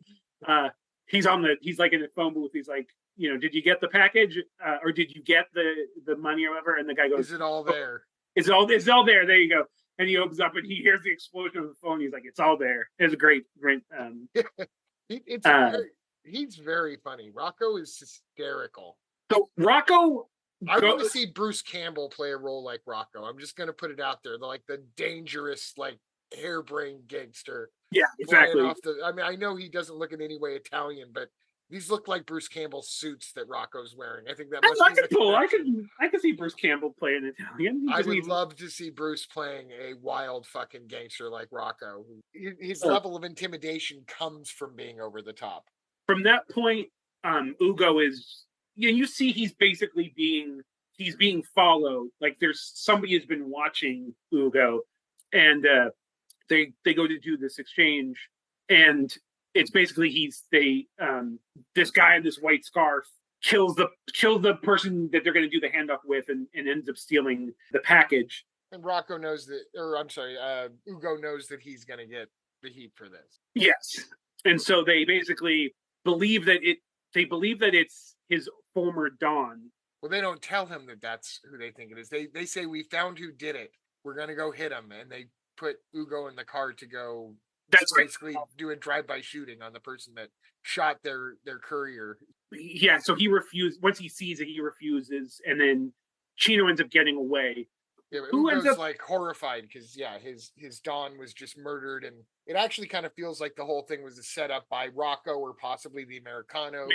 He's like in the phone booth. He's like, did you get the package, or did you get the money or whatever? And the guy goes, "Is it all there? It's all there. There you go." And he opens up and he hears the explosion of the phone. He's like, "It's all there." It's a great. He's very funny. Rocco is hysterical. So Rocco, I want to see Bruce Campbell play a role like Rocco. I'm just going to put it out there, like the dangerous, like harebrained gangster. Yeah, exactly. I know he doesn't look in any way Italian, but these look like Bruce Campbell's suits that Rocco's wearing. I think that must be cool. I could see Bruce Campbell playing Italian. I would love to see Bruce playing a wild fucking gangster like Rocco. His level of intimidation comes from being over the top. From that point, Ugo is. You see, he's basically being followed. Like there's somebody has been watching Ugo, and they go to do this exchange, and it's basically this guy in this white scarf kills the person that they're going to do the handoff with, and ends up stealing the package. And Rocco knows that, or I'm sorry, Ugo knows that he's going to get the heat for this. Yes, and so they basically believe that it's his former Don. Well, they don't tell him that that's who they think it is. They say, "We found who did it. We're going to go hit him," and they put Ugo in the car to go. That's basically do a drive-by shooting on the person that shot their courier. Yeah, so he refused. Once he sees it, he refuses, and then Chino ends up getting away. Yeah, but Ugo's like horrified because his Don was just murdered, and it actually kind of feels like the whole thing was set up by Rocco or possibly the Americano.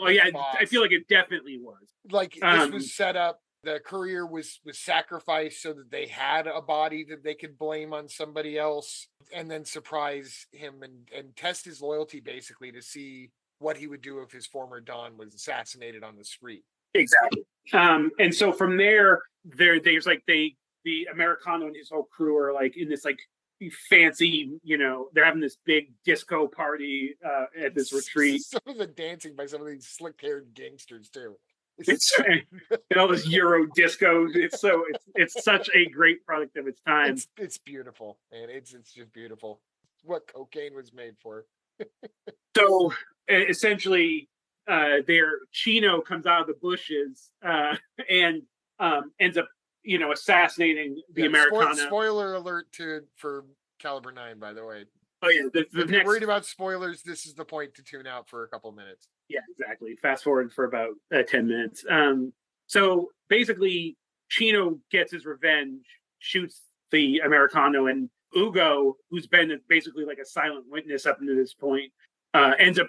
Oh yeah, I feel like it definitely was. Like this was set up. The courier was sacrificed so that they had a body that they could blame on somebody else, and then surprise him and test his loyalty basically to see what he would do if his former Don was assassinated on the street. Exactly. And so from there's like the Americano and his whole crew are like in this like fancy, they're having this big disco party at this retreat. Some of the dancing by some of these slick-haired gangsters too. It's and all this Euro disco. It's such a great product of its time. It's beautiful, man. It's just beautiful. What cocaine was made for. So essentially, Chino comes out of the bushes and ends up, assassinating the Americano. Spoiler alert for Caliber 9, by the way. Oh yeah, if you're worried about spoilers, this is the point to tune out for a couple minutes. Yeah, exactly. Fast forward for about 10 minutes. So basically, Chino gets his revenge, shoots the Americano, and Ugo, who's been basically like a silent witness up to this point, ends up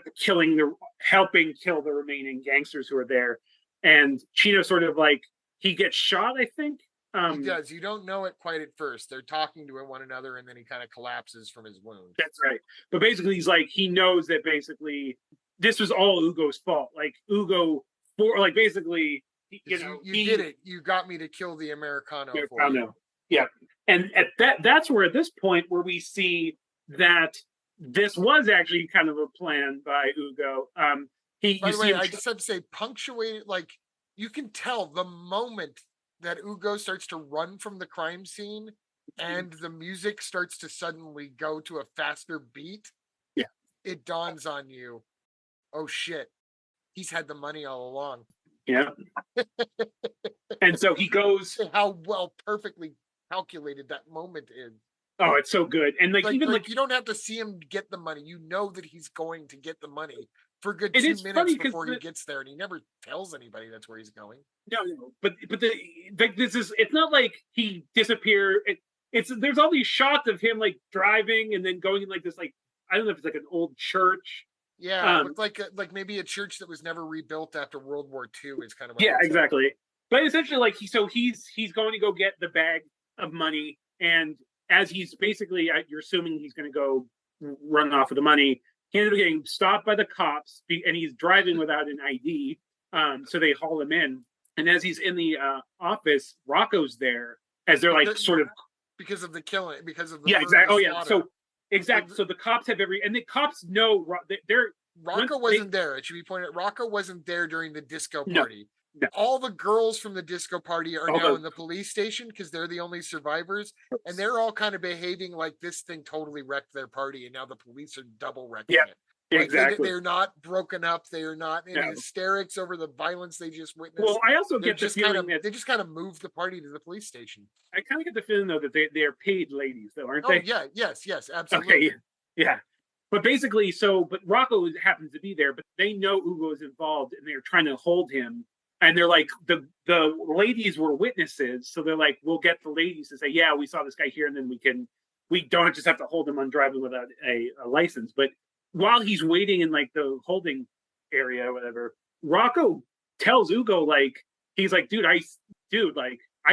helping kill the remaining gangsters who are there. And Chino sort of like, he gets shot, I think. He does. You don't know it quite at first. They're talking to one another, and then he kind of collapses from his wound. That's right. But basically, he's like, he knows that basically this was all Ugo's fault. Like Ugo, for like basically, you did it. You got me to kill the Americano. For you. Yeah, and at that's where at this point where we see that this was actually kind of a plan by Ugo. By the way, I just have to say, punctuated, like you can tell the moment that Ugo starts to run from the crime scene and the music starts to suddenly go to a faster beat. Yeah, it dawns on you, oh shit, he's had the money all along. Yeah. And so he goes, how well perfectly calculated that moment is. Oh, it's so good. And like even like you don't have to see him get the money. You know that he's going to get the money for a good 2 minutes before he gets there, and he never tells anybody that's where he's going. No, but this is, it's not like he disappeared. It's there's all these shots of him like driving and then going in like this, like I don't know if it's like an old church. Yeah, like maybe a church that was never rebuilt after World War II is kind of what exactly. But essentially, like he's going to go get the bag of money, and as he's basically, you're assuming he's going to go run off with the money. He ends up getting stopped by the cops, and he's driving without an ID. So they haul him in, and as he's in the office, Rocco's there as they're like sort of because of the killing, because of the exactly. Oh yeah, so exactly. So the cops have and the cops know they're Rocco wasn't there. It should be pointed out. Rocco wasn't there during the disco party. No. All the girls from the disco party are now in the police station because they're the only survivors, and they're all kind of behaving like this thing totally wrecked their party, and now the police are double wrecking it. Like exactly. They're not broken up. They are not in hysterics over the violence they just witnessed. Well, I also get the feeling that they just kind of moved the party to the police station. I kind of get the feeling though that they are paid ladies, though, aren't they? Yeah, yes, absolutely. Okay, yeah. But basically, but Rocco happens to be there, but they know Ugo is involved, and they're trying to hold him. And they're like, the ladies were witnesses, so they're like, we'll get the ladies to say, yeah, we saw this guy here, and then we don't just have to hold him on driving without a license. But while he's waiting in like the holding area or whatever, Rocco tells Ugo, like, he's like, dude, I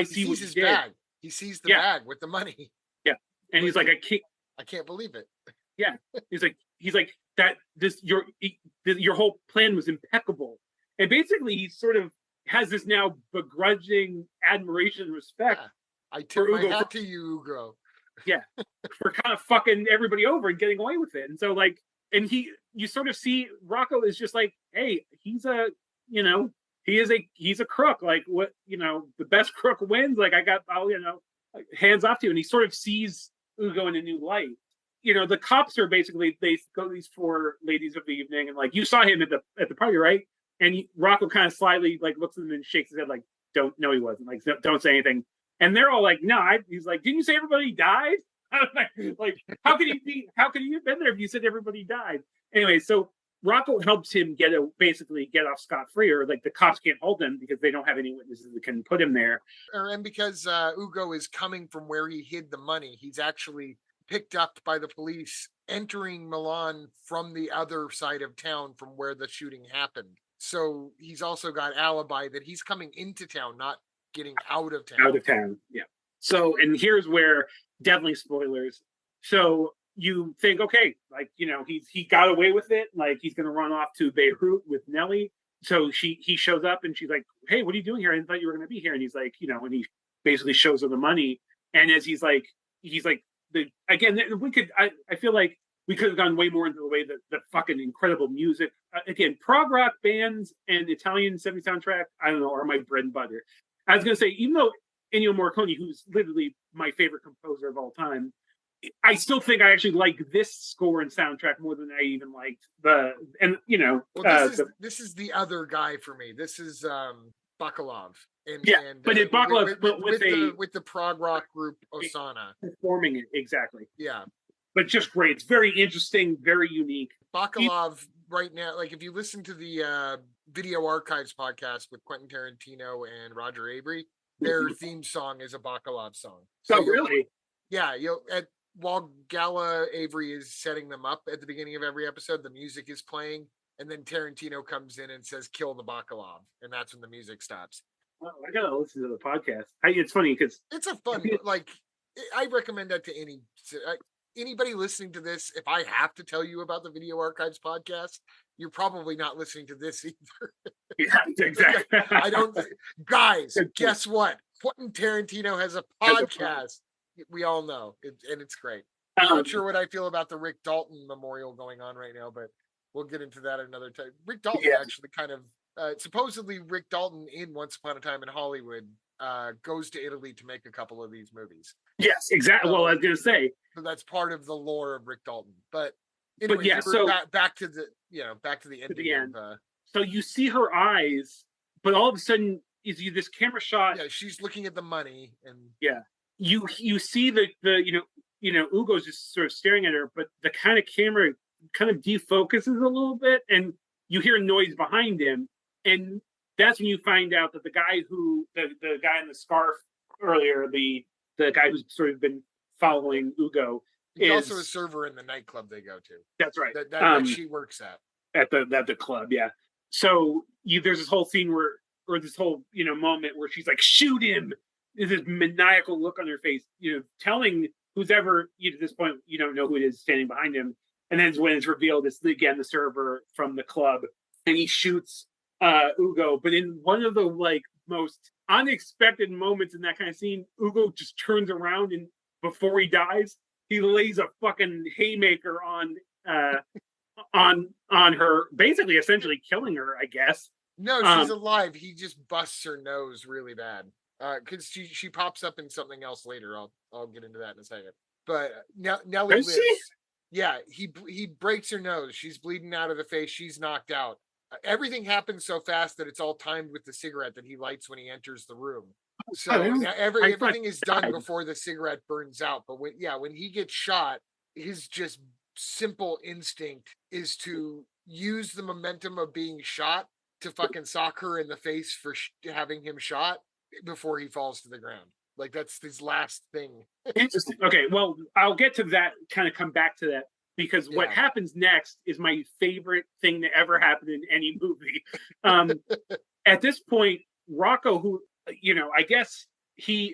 see what you did. Bag. He sees the bag with the money. Yeah, and he's like, I can't believe it. Yeah, he's like that. Your whole plan was impeccable. And basically, he sort of has this now begrudging admiration and respect. Yeah. I tip my hat to you, Ugo. Yeah, for kind of fucking everybody over and getting away with it. And so, like, and you sort of see Rocco is just like, hey, he's a crook. Like, what, the best crook wins. Like, hands off to you. And he sort of sees Ugo in a new light. The cops are basically, they go these 4 ladies of the evening, and like, you saw him at the party, right? And Rocco kind of slyly like looks at them and shakes his head like, no, he wasn't. Like, don't say anything. And they're all like, no. He's like, didn't you say everybody died? Like, how could you have been there if you said everybody died? Anyway, so Rocco helps him basically get off scot-free, or like the cops can't hold him because they don't have any witnesses that can put him there. And because Ugo is coming from where he hid the money, he's actually picked up by the police entering Milan from the other side of town from where the shooting happened. So he's also got alibi that he's coming into town, not getting out of town. Out of town, yeah. So, and here's where, definitely spoilers. So you think, okay, like, he got away with it. Like, he's going to run off to Beirut with Nelly. So he shows up and she's like, hey, what are you doing here? I thought you were going to be here. And he's like, and he basically shows her the money. And as he's like, again, I feel like we could have gone way more into the way that the fucking incredible music. Again, prog rock bands and Italian 70s soundtrack, I don't know, are my bread and butter. I was going to say, even though Ennio Morricone, who's literally my favorite composer of all time, I still think I actually like this score and soundtrack more than I even liked this is the other guy for me. This is Bacalov. But Bacalov with the prog rock group Osana performing it exactly. Yeah, but just great. It's very interesting, very unique. Bacalov right now, like if you listen to the Video Archives podcast with Quentin Tarantino and Roger Avery, their theme song is a Bacalov song. So really, yeah, while Gala Avery is setting them up at the beginning of every episode, the music is playing, and then Tarantino comes in and says, "Kill the Bacalov," and that's when the music stops. Oh, I gotta listen to the podcast. It's funny because It's a fun, like, I recommend that to anybody listening to this. If I have to tell you about the Video Archives podcast, you're probably not listening to this either. yeah, exactly. I don't, guys. Guess what? Quentin Tarantino has a podcast. We all know, and it's great. I'm not sure what I feel about the Rick Dalton memorial going on right now, but we'll get into that another time. Rick Dalton actually kind of supposedly Rick Dalton in Once Upon a Time in Hollywood goes to Italy to make a couple of these movies. Yes, exactly. Well, I was gonna say, so that's part of the lore of Rick Dalton. But anyway, yeah, so back to the ending. To the end. Of, so you see her eyes, but all of a sudden is this camera shot. Yeah, she's looking at the money, and you see the Ugo's just sort of staring at her, but the kind of camera kind of defocuses a little bit, and you hear noise behind him, and that's when you find out that the guy the guy in the scarf earlier, the guy who's sort of been following Ugo, he's also a server in the nightclub they go to. That's right. That she works at the club. Yeah. So there's this whole scene or this whole moment where she's like, shoot him. There's this maniacal look on her face, telling who's ever at this point you don't know who it is standing behind him, and then when it's revealed it's again the server from the club, and he shoots Ugo. But in one of the most unexpected moments in that kind of scene, Ugo just turns around, and before he dies, he lays a fucking haymaker on her, basically essentially killing her, I guess. No, she's alive. He just busts her nose really bad. Because she pops up in something else later. I'll get into that in a second. But Nellie lives. Yeah, he breaks her nose. She's bleeding out of the face. She's knocked out. Everything happens so fast that it's all timed with the cigarette that he lights when he enters the room. So everything is done before the cigarette burns out. But when he gets shot, his just simple instinct is to use the momentum of being shot to fucking sock her in the face for having him shot before he falls to the ground. Like, that's his last thing. Interesting. Okay, well, I'll get to that, kind of come back to that, because what happens next is my favorite thing to ever happen in any movie. At this point, Rocco, who, I guess I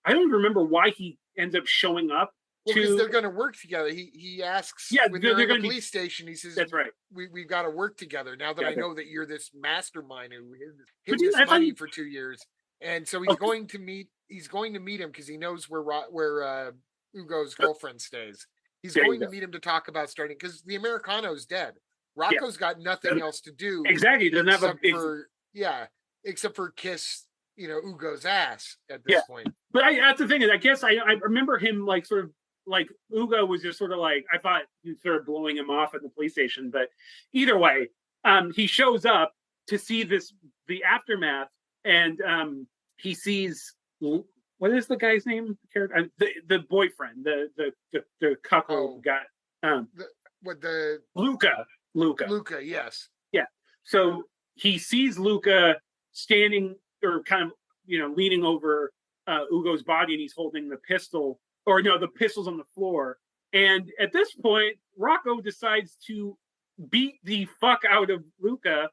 don't remember why he ends up showing up. Because they're going to work together. He asks when they're in the police station, he says, that's right. We've got to work together now that I know that you're this mastermind who hid this money for 2 years. And so he's going to meet him because he knows where Ugo's girlfriend stays. He's going to meet him to talk about starting, because the Americano's dead. Rocco's got nothing else to do. Exactly. He doesn't have except for kiss, Ugo's ass at this point. But that's the thing is, I guess I remember him sort of Ugo was just sort of I thought he sort of blowing him off at the police station, but either way, he shows up to see the aftermath, and he sees, what is the guy's name? The boyfriend, the couple guy. Luca, yes. Yeah. So he sees Luca standing, or kind of leaning over Ugo's body, and he's holding the pistol. Or no, the pistol's on the floor. And at this point, Rocco decides to beat the fuck out of Luca.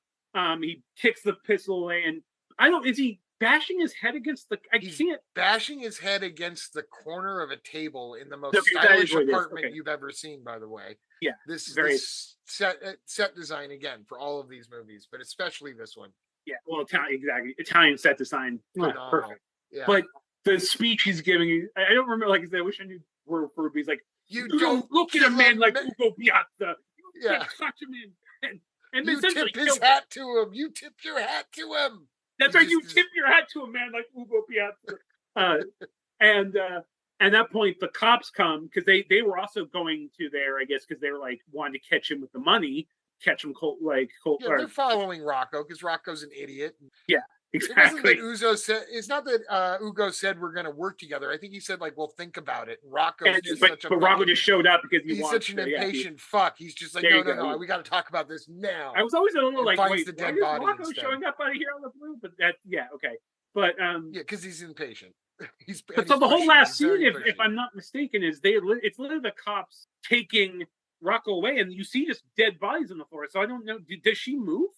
He kicks the pistol away, and is he bashing his head against he's bashing his head against the corner of a table in the most stylish apartment you've ever seen, by the way. Yeah. This set design again for all of these movies, but especially this one. Yeah, well, Italian set design. Perfect. Yeah. But the speech he's giving, I don't remember, like I said, I wish I knew word for it, but he's like, you don't look at a man like Ugo Piazza. Yeah. Such a man. And you tip his hat to him. You tip your hat to him. That's right. You tip your hat to a man like Ugo Piazza. And at that point, the cops come, because they were also going to there, I guess, because they were wanting to catch him with the money, catch him cold. They're following Rocco because Rocco's an idiot. Yeah. Exactly. It's not that Ugo said we're going to work together. I think he said we'll think about it. And Rocco, Rocco just showed up because he's such an impatient fuck. He's just no, we got to talk about this now. I was always a little wait, the why dead is body Rocco instead. showing up out of here on the blue? But okay. But Yeah, because he's impatient. He's but and so he's the whole pushy. last He's scene, very if pushy. I'm not mistaken, is it's literally the cops taking Rocco away, and you see just dead bodies on the floor. So I don't know. Does she move?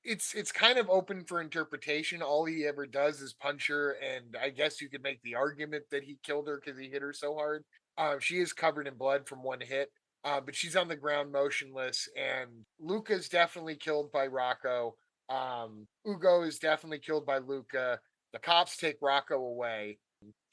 It's kind of open for interpretation. All he ever does is punch her, and I guess you could make the argument that he killed her because he hit her so hard. She is covered in blood from one hit, but she's on the ground motionless. And Luca's definitely killed by Rocco. Ugo is definitely killed by Luca. The cops take Rocco away,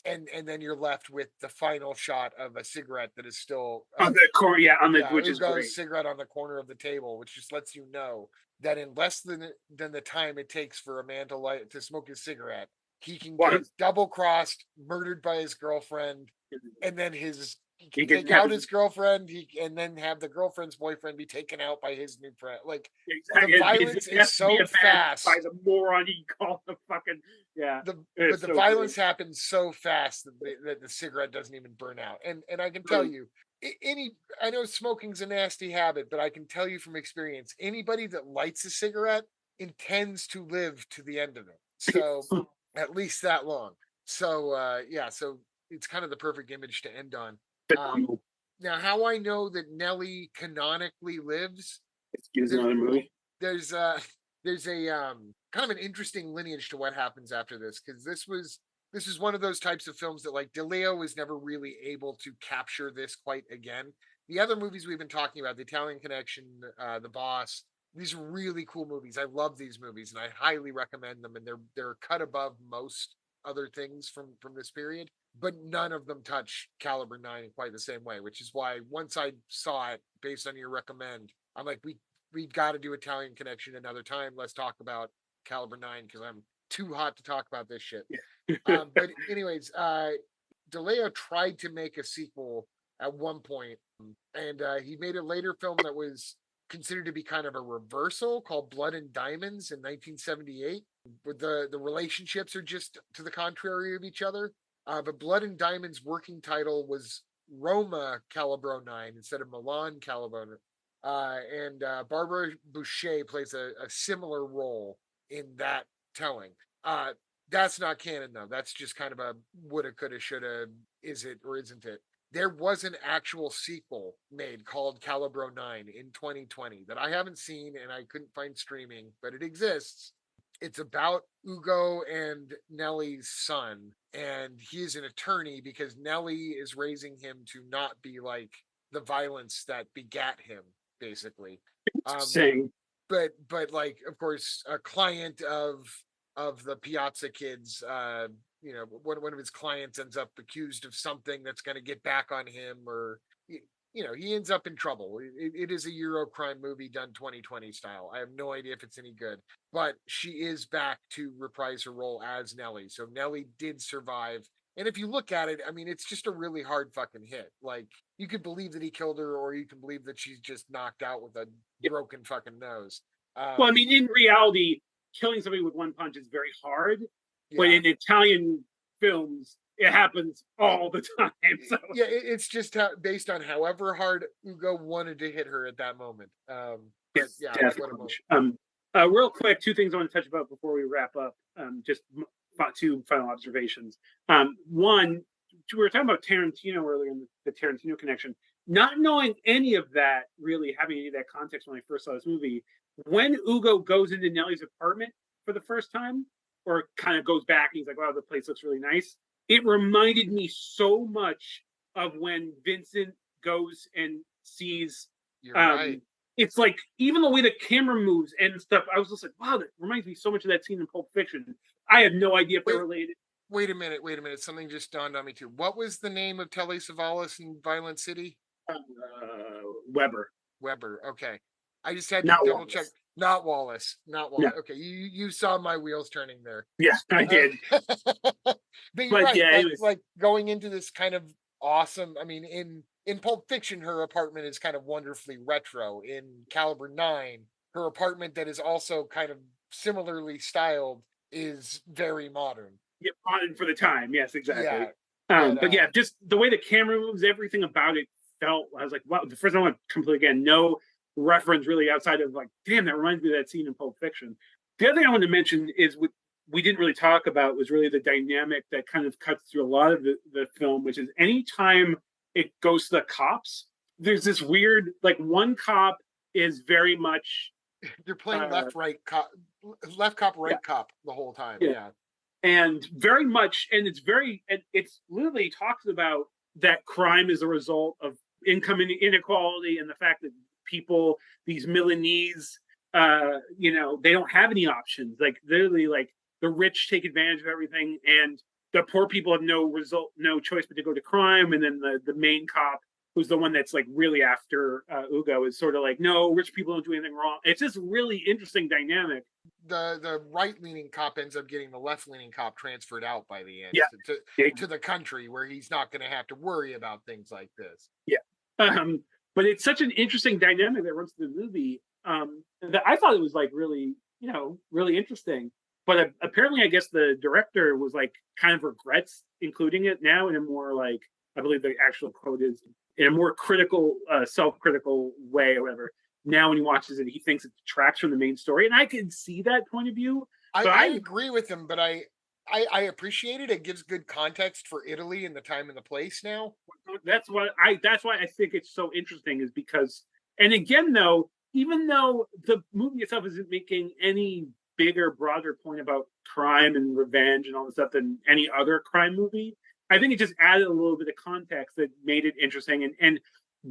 and then you're left with the final shot of a cigarette that is still On the core, yeah, which is Ugo's great. cigarette on the corner of the table, which just lets you know that in less than the time it takes for a man to smoke his cigarette, he can Well, get double crossed, murdered by his girlfriend, and then he he can can take have out his girlfriend, and then have the girlfriend's boyfriend be taken out by his new friend. Like the violence is so fast. by the moron he called the fucking But It's the so violence great. happens so fast that the cigarette doesn't even burn out. And I can tell you, any I know smoking's a nasty habit, but I can tell you from experience, anybody that lights a cigarette intends to live to the end of it. So at least that long. So yeah, so it's kind of the perfect image to end on. Um, now, how I know that Nelly canonically lives, Excuse there, another movie. there's there's a kind of an interesting lineage to what happens after this, because this is one of those types of films that like DeLeo was never really able to capture this quite again. The other movies we've been talking about, The Italian Connection, The Boss, these are really cool movies. I love these movies and I highly recommend them, and they're cut above most other things from this period, but none of them touch Caliber 9 in quite the same way, which is why once I saw it based on your recommend, I'm like, we got to do Italian Connection another time. Let's talk about Caliber 9 because I'm too hot to talk about this shit. But anyways, DeLeo tried to make a sequel at one point, and he made a later film that was considered to be kind of a reversal called Blood and Diamonds in 1978. Where the relationships are just to the contrary of each other. But Blood and Diamonds' working title was Roma Calibro 9 instead of Milan Calibro. And Barbara Boucher plays a similar role in that telling. That's not canon though. That's just kind of a woulda, coulda, shoulda. Is it or isn't it? There was an actual sequel made called Calibro 9 in 2020 that I haven't seen and I couldn't find streaming, but it exists. It's about Ugo and Nelly's son, and he is an attorney because Nelly is raising him to not be like the violence that begat him, basically. Um, Saying but like, of course, a client of the Piazza kids, one of his clients ends up accused of something that's going to get back on him, or he ends up in trouble. It is a Euro crime movie done 2020 style. I have no idea if it's any good, but she is back to reprise her role as Nelly. So Nelly did survive. And if you look at it, I mean, it's just a really hard fucking hit. Like, you could believe that he killed her, or you can believe that she's just knocked out with a broken fucking nose. well, I Um, mean, in reality, killing somebody with one punch is very hard, but yeah, in Italian films, it happens all the time. So yeah, it's just based on however hard Ugo wanted to hit her at that moment. But it's yeah, death what a moment. punch. Real quick, two things I want to touch about before we wrap up. Just two final observations. One, we were talking about Tarantino earlier in the Tarantino connection. Not knowing any of that, really having any of that context when I first saw this movie, when Ugo goes into Nelly's apartment for the first time, or kind of goes back and he's like, wow, the place looks really nice. It reminded me so much of when Vincent goes and sees You're right. um it's like even the way the camera moves and stuff, I was just like, wow, that reminds me so much of that scene in Pulp Fiction. I have no idea if they're Wait, related. wait a minute. Wait a minute. Something just dawned on me too. What was the name of Telly Savalas in Violent City? Weber, Weber. Okay. I just had to not double check. Wallace. Not Wallace. Not No, Wallace. Okay, you saw my wheels turning there. yeah, I Uh, did. but you're But right. yeah, it was Like going into this kind of awesome. I mean, in Pulp Fiction, her apartment is kind of wonderfully retro. In Caliber 9, her apartment that is also kind of similarly styled is very modern. yeah, on for the time. Yes, Yeah, exactly. but But yeah, just the way the camera moves, everything about it felt. I was like, wow. The first time I went completely again, no reference really outside of like, damn, that reminds me of that scene in Pulp Fiction. The other thing I wanted to mention is with we didn't really talk about was really the dynamic that kind of cuts through a lot of the film, which is anytime it goes to the cops, there's this weird, like, one cop is very much You're playing uh left cop, yeah, right cop the whole time. yeah, Yeah. and very much, and it's literally talks about that crime is a result of income inequality and the fact that people, these Milanese, they don't have any options. Like, literally, like, the rich take advantage of everything, and the poor people have no choice but to go to crime. And then the main cop, who's the one that's like really after Ugo, is sort of like, no, rich people don't do anything wrong. It's just really interesting dynamic. The right leaning cop ends up getting the left leaning cop transferred out by the end Yeah, yeah, to the country where he's not going to have to worry about things like this. yeah. Um, but it's such an interesting dynamic that runs through the movie, that I thought it was like really, really interesting. But apparently, I guess the director was like kind of regrets including it now in a more like, I believe the actual quote is, in a more critical, self-critical way or whatever. Now, when he watches it, he thinks it detracts from the main story, and I can see that point of view. But I agree with him, but I appreciate it. It gives good context for Italy and the time and the place now. that's why I think it's so interesting, is because, and again, though, even though the movie itself isn't making any bigger, broader point about crime and revenge and all this stuff than any other crime movie, I think it just added a little bit of context that made it interesting, and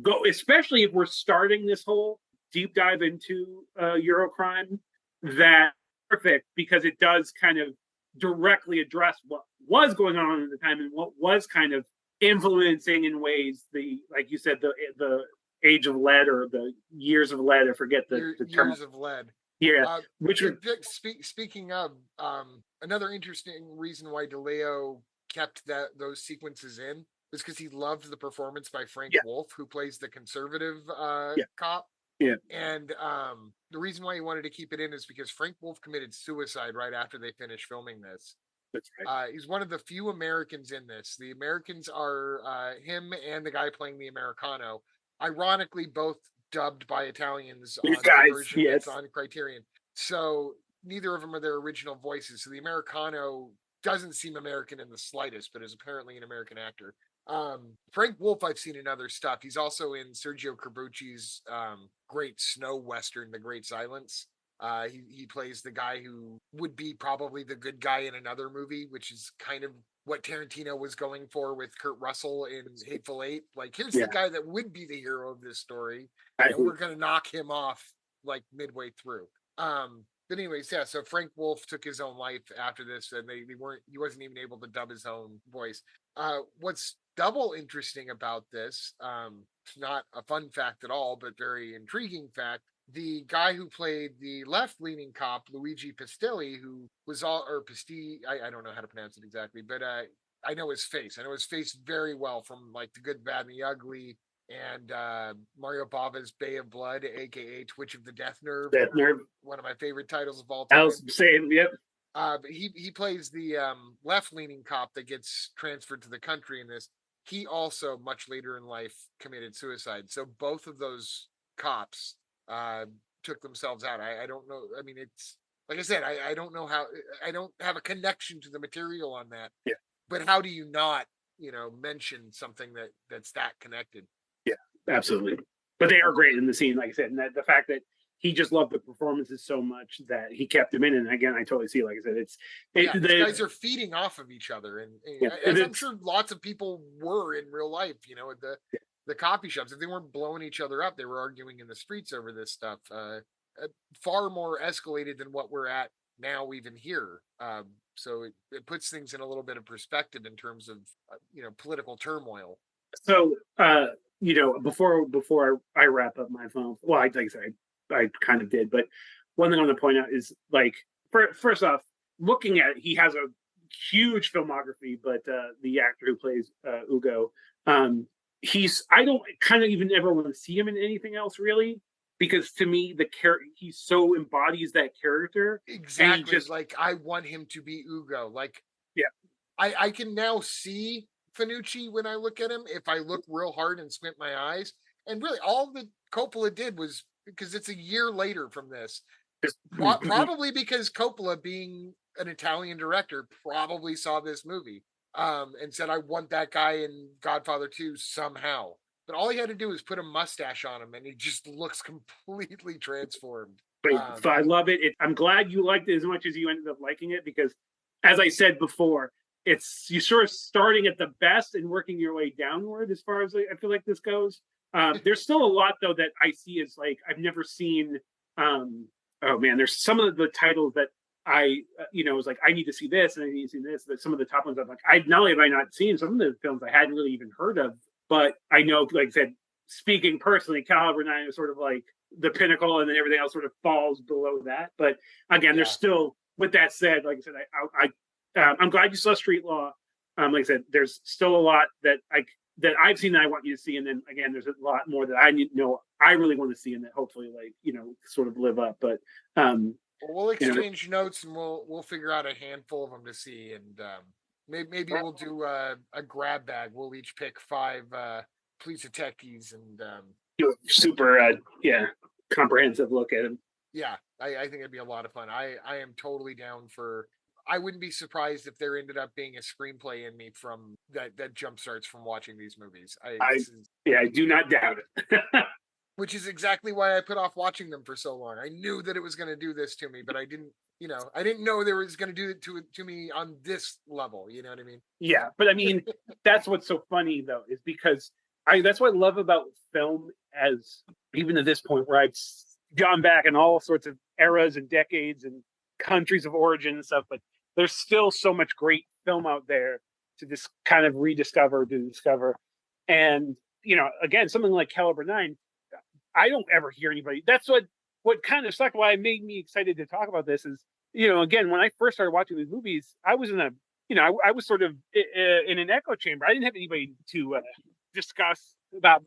go, especially if we're starting this whole deep dive into Eurocrime, that perfect, because it does kind of directly address what was going on at the time and what was kind of influencing in ways, the, like you said, the age of lead, or the years of lead, I forget the term. Years of lead. Yeah, which are, Speaking of, another interesting reason why DeLeo kept those sequences in was because he loved the performance by Frank yeah, Wolf, who plays the conservative yeah, cop. yeah, And the reason why he wanted to keep it in is because Frank Wolf committed suicide right after they finished filming this. that's right. He's one of the few Americans in this. The Americans are him and the guy playing the Americano. Ironically, both dubbed by Italians You on the guys, version that's yes, on Criterion. So neither of them are their original voices. So the Americano doesn't seem American in the slightest, but is apparently an American actor. Frank Wolf, I've seen in other stuff. He's also in Sergio Corbucci's great snow western, The Great Silence. He plays the guy who would be probably the good guy in another movie, which is kind of what Tarantino was going for with Kurt Russell in Hateful Eight. Like, here's the yeah. guy that would be the hero of this story, I, and we're gonna knock him off like midway through. But anyways, yeah. So Frank Wolf took his own life after this, and they weren't. He wasn't even able to dub his own voice. What's double interesting about this? It's not a fun fact at all, but very intriguing fact. The guy who played the left-leaning cop, Luigi Pistelli, who was all or Pisti, I don't know how to pronounce it exactly, but I know his face. I know his face very well from like The Good, Bad, and the Ugly, and Mario Bava's Bay of Blood, aka Twitch of the Death Nerve, that nerve. one of my favorite titles of all I time. was saying, yep. But he plays the left-leaning cop that gets transferred to the country in this. He also, much later in life, committed suicide. So both of those cops uh, took themselves out. I don't know. I mean, it's like I said, I don't know how. I don't have a connection to the material on that. Yeah, But how do you not, mention something that's that connected? yeah, absolutely. But they are great in the scene, like I said, and the fact that he just loved the performances so much that he kept them in. And again, I totally see, like I said, Yeah, these guys are feeding off of each other, and yeah, as I'm sure lots of people were in real life, at the coffee shops. If they weren't blowing each other up, they were arguing in the streets over this stuff. Far more escalated than what we're at now, even here. So it puts things in a little bit of perspective in terms of political turmoil. So, before I wrap up my phone, well, like I said, I kind of did, but one thing I want to point out is, like, first off, looking at it, he has a huge filmography, but the actor who plays Ugo, I don't kind of even ever want to see him in anything else, really, because to me the character, he so embodies that character, and he Exactly. just, Like, I want him to be Ugo. Like, yeah, I can now see Fanucci when I look at him if I look real hard and squint my eyes. And really, all that Coppola did was because it's a year later from this. just Probably because Coppola, being an Italian director probably saw this movie and said, I want that guy in Godfather 2 somehow. But all he had to do was put a mustache on him and he just looks completely transformed. Great. Um, So I love it. I'm glad you liked it as much as you ended up liking it because, as I said before, it's you sort of starting at the best and working your way downward as far as I feel like this goes. There's still a lot though that I see as like I've never seen. Um, oh man, there's some of the titles that was like I need to see this and I need to see this. But some of the top ones I'm like I not only have I not seen some of the films I hadn't really even heard of, but I know, like I said, speaking personally, Caliber 9 is sort of like the pinnacle, and then everything else sort of falls below that. But again, there's yeah. still, with that said, like I said, I'm glad you saw Street Law. Like I said, there's still a lot that I've seen that I want you to see, and then again, there's a lot more that I know I really want to see, and that hopefully, sort of live up. But We'll you know, exchange notes and we'll figure out a handful of them to see, and maybe we'll do a grab bag. We'll each pick five Poliziotteschi's, and do a super, comprehensive look at him. yeah, I think it'd be a lot of fun. I am totally down for. I wouldn't be surprised if there ended up being a screenplay in me from that jump starts from watching these movies. I do not doubt it. Which is exactly why I put off watching them for so long. I knew that it was going to do this to me, but I didn't know there was going to do it to me on this level. You know what I mean? Yeah, but I mean, that's what's so funny though, is because that's what I love about film, as even to this point where I've gone back in all sorts of eras and decades and countries of origin and stuff, but there's still so much great film out there to just kind of rediscover, to discover. And, again, something like Caliber 9, I don't ever hear anybody. That's what kind of sucked. Why it made me excited to talk about this is, again, when I first started watching these movies, I was I was sort of in an echo chamber. I didn't have anybody to discuss about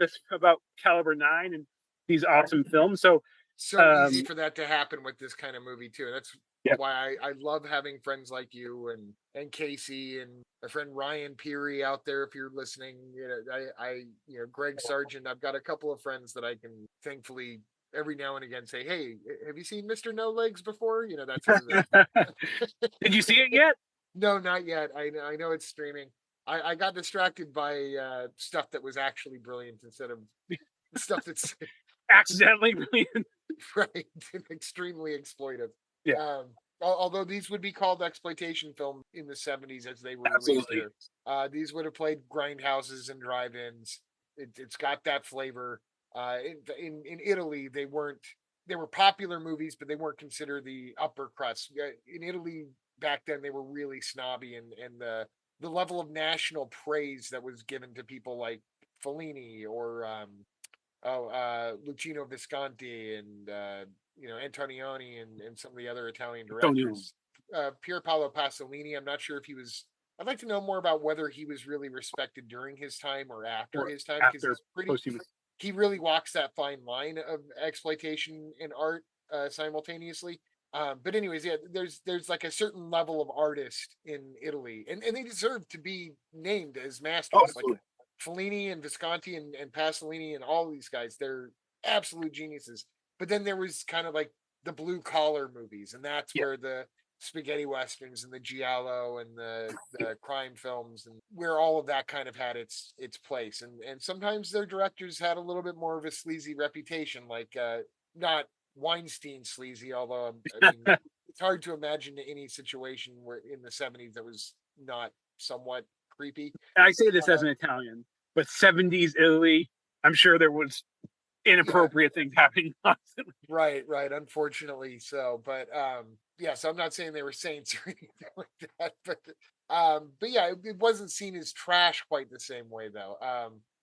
Caliber 9 and these awesome films. So Easy for that to happen with this kind of movie too. That's yeah, why I love having friends like you and Casey and my friend Ryan Peary out there. If you're listening, Greg Sargent. I've got a couple of friends that I can thankfully every now and again say, "Hey, have you seen Mr. No Legs before?" That sort of thing. did you see it yet? No, not yet. I know it's streaming. I got distracted by stuff that was actually brilliant instead of stuff that's Accidentally brilliant. right extremely exploitive. Yeah, Although these would be called exploitation film in the 70s as they were released absolutely. here, these would have played grindhouses and drive-ins. It's got that flavor. In Italy, they were popular movies, but they weren't considered the upper crust. In Italy back then, they were really snobby, and the level of national praise that was given to people like Fellini or Luchino Visconti and Antonioni and some of the other Italian Antonio. directors. Pier Paolo Pasolini. I'm not sure if he was. I'd like to know more about whether he was really respected during his time or after Or his time, because after he's pretty. posthumous. He really walks that fine line of exploitation and art simultaneously. But anyways, yeah, there's like a certain level of artist in Italy, and they deserve to be named as Oh, masters. Like absolutely. Fellini and Visconti and Pasolini and all these guys, they're absolute geniuses. But then there was kind of like the blue collar movies, and that's Yeah. where the spaghetti westerns and the giallo and the crime films and where all of that kind of had its place. And sometimes their directors had a little bit more of a sleazy reputation, like not Weinstein sleazy, although I mean it's hard to imagine any situation where in the 70s that was not somewhat creepy. I say this as Uh, an Italian, but 70s Italy, I'm sure there was yeah, inappropriate things happening constantly. right. Unfortunately, so, but yeah. So I'm not saying they were saints or anything like that, but yeah, it wasn't seen as trash quite the same way though.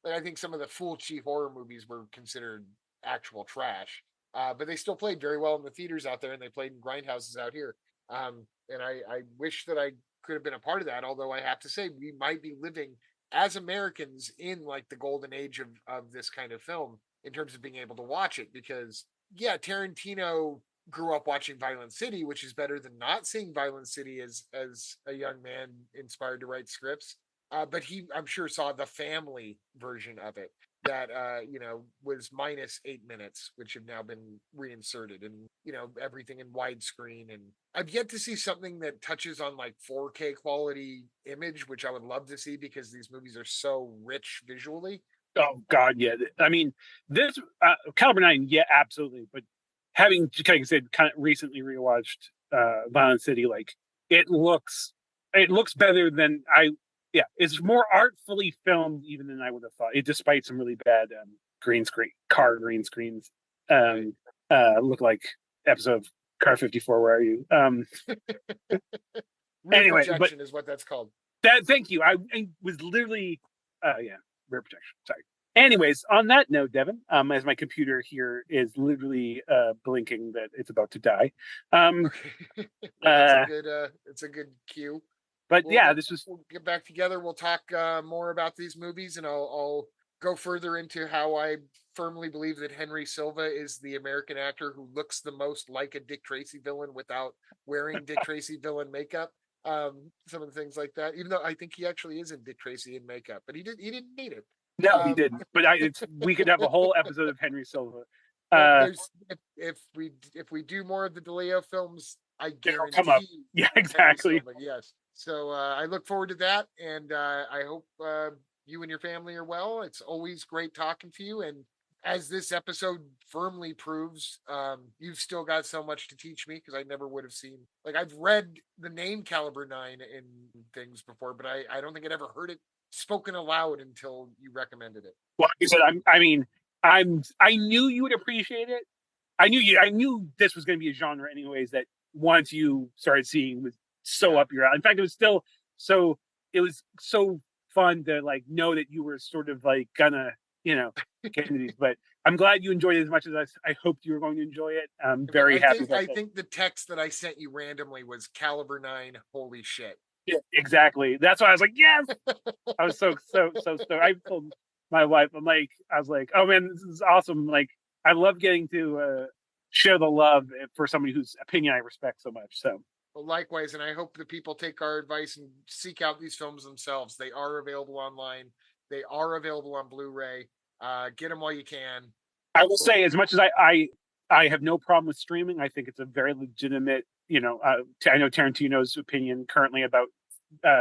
Like I think some of the Fulci horror movies were considered actual trash, but they still played very well in the theaters out there, and they played in grindhouses out here. And I wish that I could have been a part of that. Although I have to say, we might be living as Americans in like the golden age of this kind of film in terms of being able to watch it, because yeah, Tarantino grew up watching Violent City, which is better than not seeing Violent City as a young man inspired to write scripts. But I'm sure, saw the family version of it. that was minus 8 minutes, which have now been reinserted, and everything in widescreen. And I've yet to see something that touches on like 4K quality image, which I would love to see because these movies are so rich visually. Oh God, yeah. I mean, this Caliber 9, yeah, absolutely. But having, like I said, kind of recently rewatched Violent City, like it looks better than I. Yeah, it's more artfully filmed even than I would have thought. It, despite some really bad car green screens, look like episode of Car 54. Where are you? Rear Anyway, but projection is what that's called. thank you. I was literally, yeah, rear protection. Sorry. Anyways, on that note, Devin, as my computer here is literally blinking that it's about to die. Okay. Well, it's a good cue. But yeah, this was. We'll get back together. We'll talk more about these movies, and I'll go further into how I firmly believe that Henry Silva is the American actor who looks the most like a Dick Tracy villain without wearing Dick Tracy villain makeup. Some of the things like that. Even though I think he actually is in Dick Tracy in makeup, but he didn't need it. No, he didn't. But we could have a whole episode of Henry Silva. There's if we do more of the DeLeo films, I guarantee. Come up. Yeah, exactly. Silva, yes. So I look forward to that, and I hope you and your family are well. It's always great talking to you, and as this episode firmly proves, you've still got so much to teach me because I never would have seen. Like, I've read the name Caliber 9 in things before, but I don't think I'd ever heard it spoken aloud until you recommended it. Well, like you said, I knew you would appreciate it. I knew this was going to be a genre, anyways, that once you started seeing was so up your alley. In fact, it was so fun to like know that you were sort of like gonna get into these. But I'm glad you enjoyed it as much as I hoped you were going to enjoy it. I'm very happy. I think the text that I sent you randomly was Caliber 9. Holy shit! Yeah, exactly. That's why I was like, yes. I was so. I told my wife, I was like, oh man, this is awesome. Like, I love getting to share the love for somebody whose opinion I respect so much. So. Well, likewise, and I hope that people take our advice and seek out these films themselves. They are available online. They are available on Blu-ray. Get them while you can. I will say, as much as I have no problem with streaming, I think it's a very legitimate. I know Tarantino's opinion currently about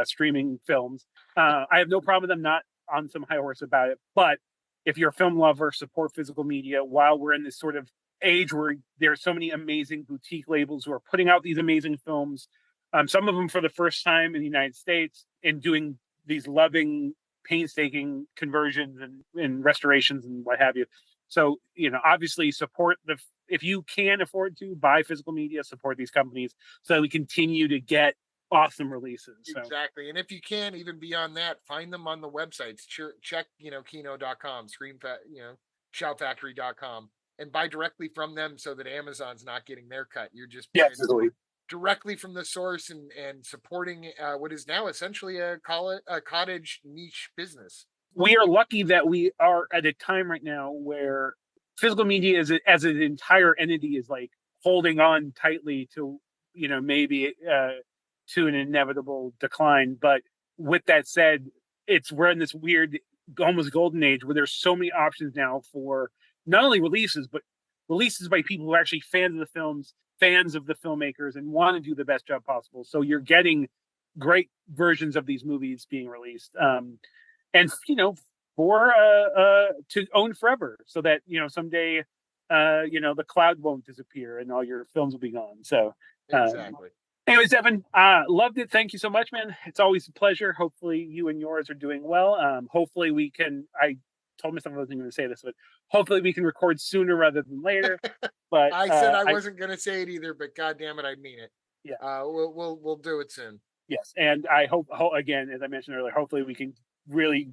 streaming films. I have no problem with them not on some high horse about it. But if you're a film lover, support physical media. While we're in this sort of age where there are so many amazing boutique labels who are putting out these amazing films, some of them for the first time in the United States, and doing these loving, painstaking conversions and restorations and what have you. So, obviously support if you can afford to buy physical media, support these companies so that we continue to get awesome releases. So. Exactly. And if you can, even beyond that, find them on the websites. Check, Kino.com, shoutfactory.com, and buy directly from them so that Amazon's not getting their cut. You're just directly from the source and supporting what is now essentially a cottage niche business. We are lucky that we are at a time right now where physical media as an entire entity is like holding on tightly to, maybe to an inevitable decline. But with that said, we're in this weird, almost golden age where there's so many options now for not only releases, but releases by people who are actually fans of the films, fans of the filmmakers, and want to do the best job possible. So you're getting great versions of these movies being released. And for to own forever, so that someday the cloud won't disappear and all your films will be gone. So exactly. Anyways, Devin, loved it. Thank you so much, man. It's always a pleasure. Hopefully you and yours are doing well. Hopefully we can. I told myself I wasn't going to say this, but hopefully we can record sooner rather than later. But I said I wasn't going to say it either, but God damn it, I mean it. Yeah. We'll do it soon. Yes, and I hope again, as I mentioned earlier, hopefully we can really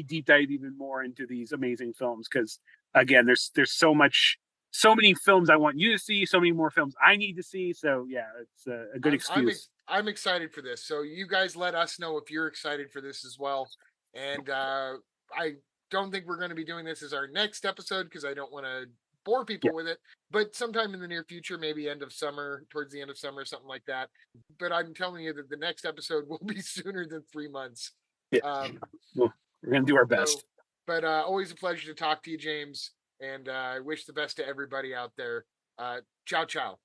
deep dive even more into these amazing films, because again, there's so many films I want you to see, so many more films I need to see. So yeah, it's a good excuse. I'm excited for this. So you guys let us know if you're excited for this as well. And I don't think we're going to be doing this as our next episode because I don't want to bore people with it, but sometime in the near future, maybe end of summer, towards the end of summer, something like that. But I'm telling you that the next episode will be sooner than 3 months. Yeah. Well, we're going to do our best. But always a pleasure to talk to you, James. And I wish the best to everybody out there. Ciao, ciao.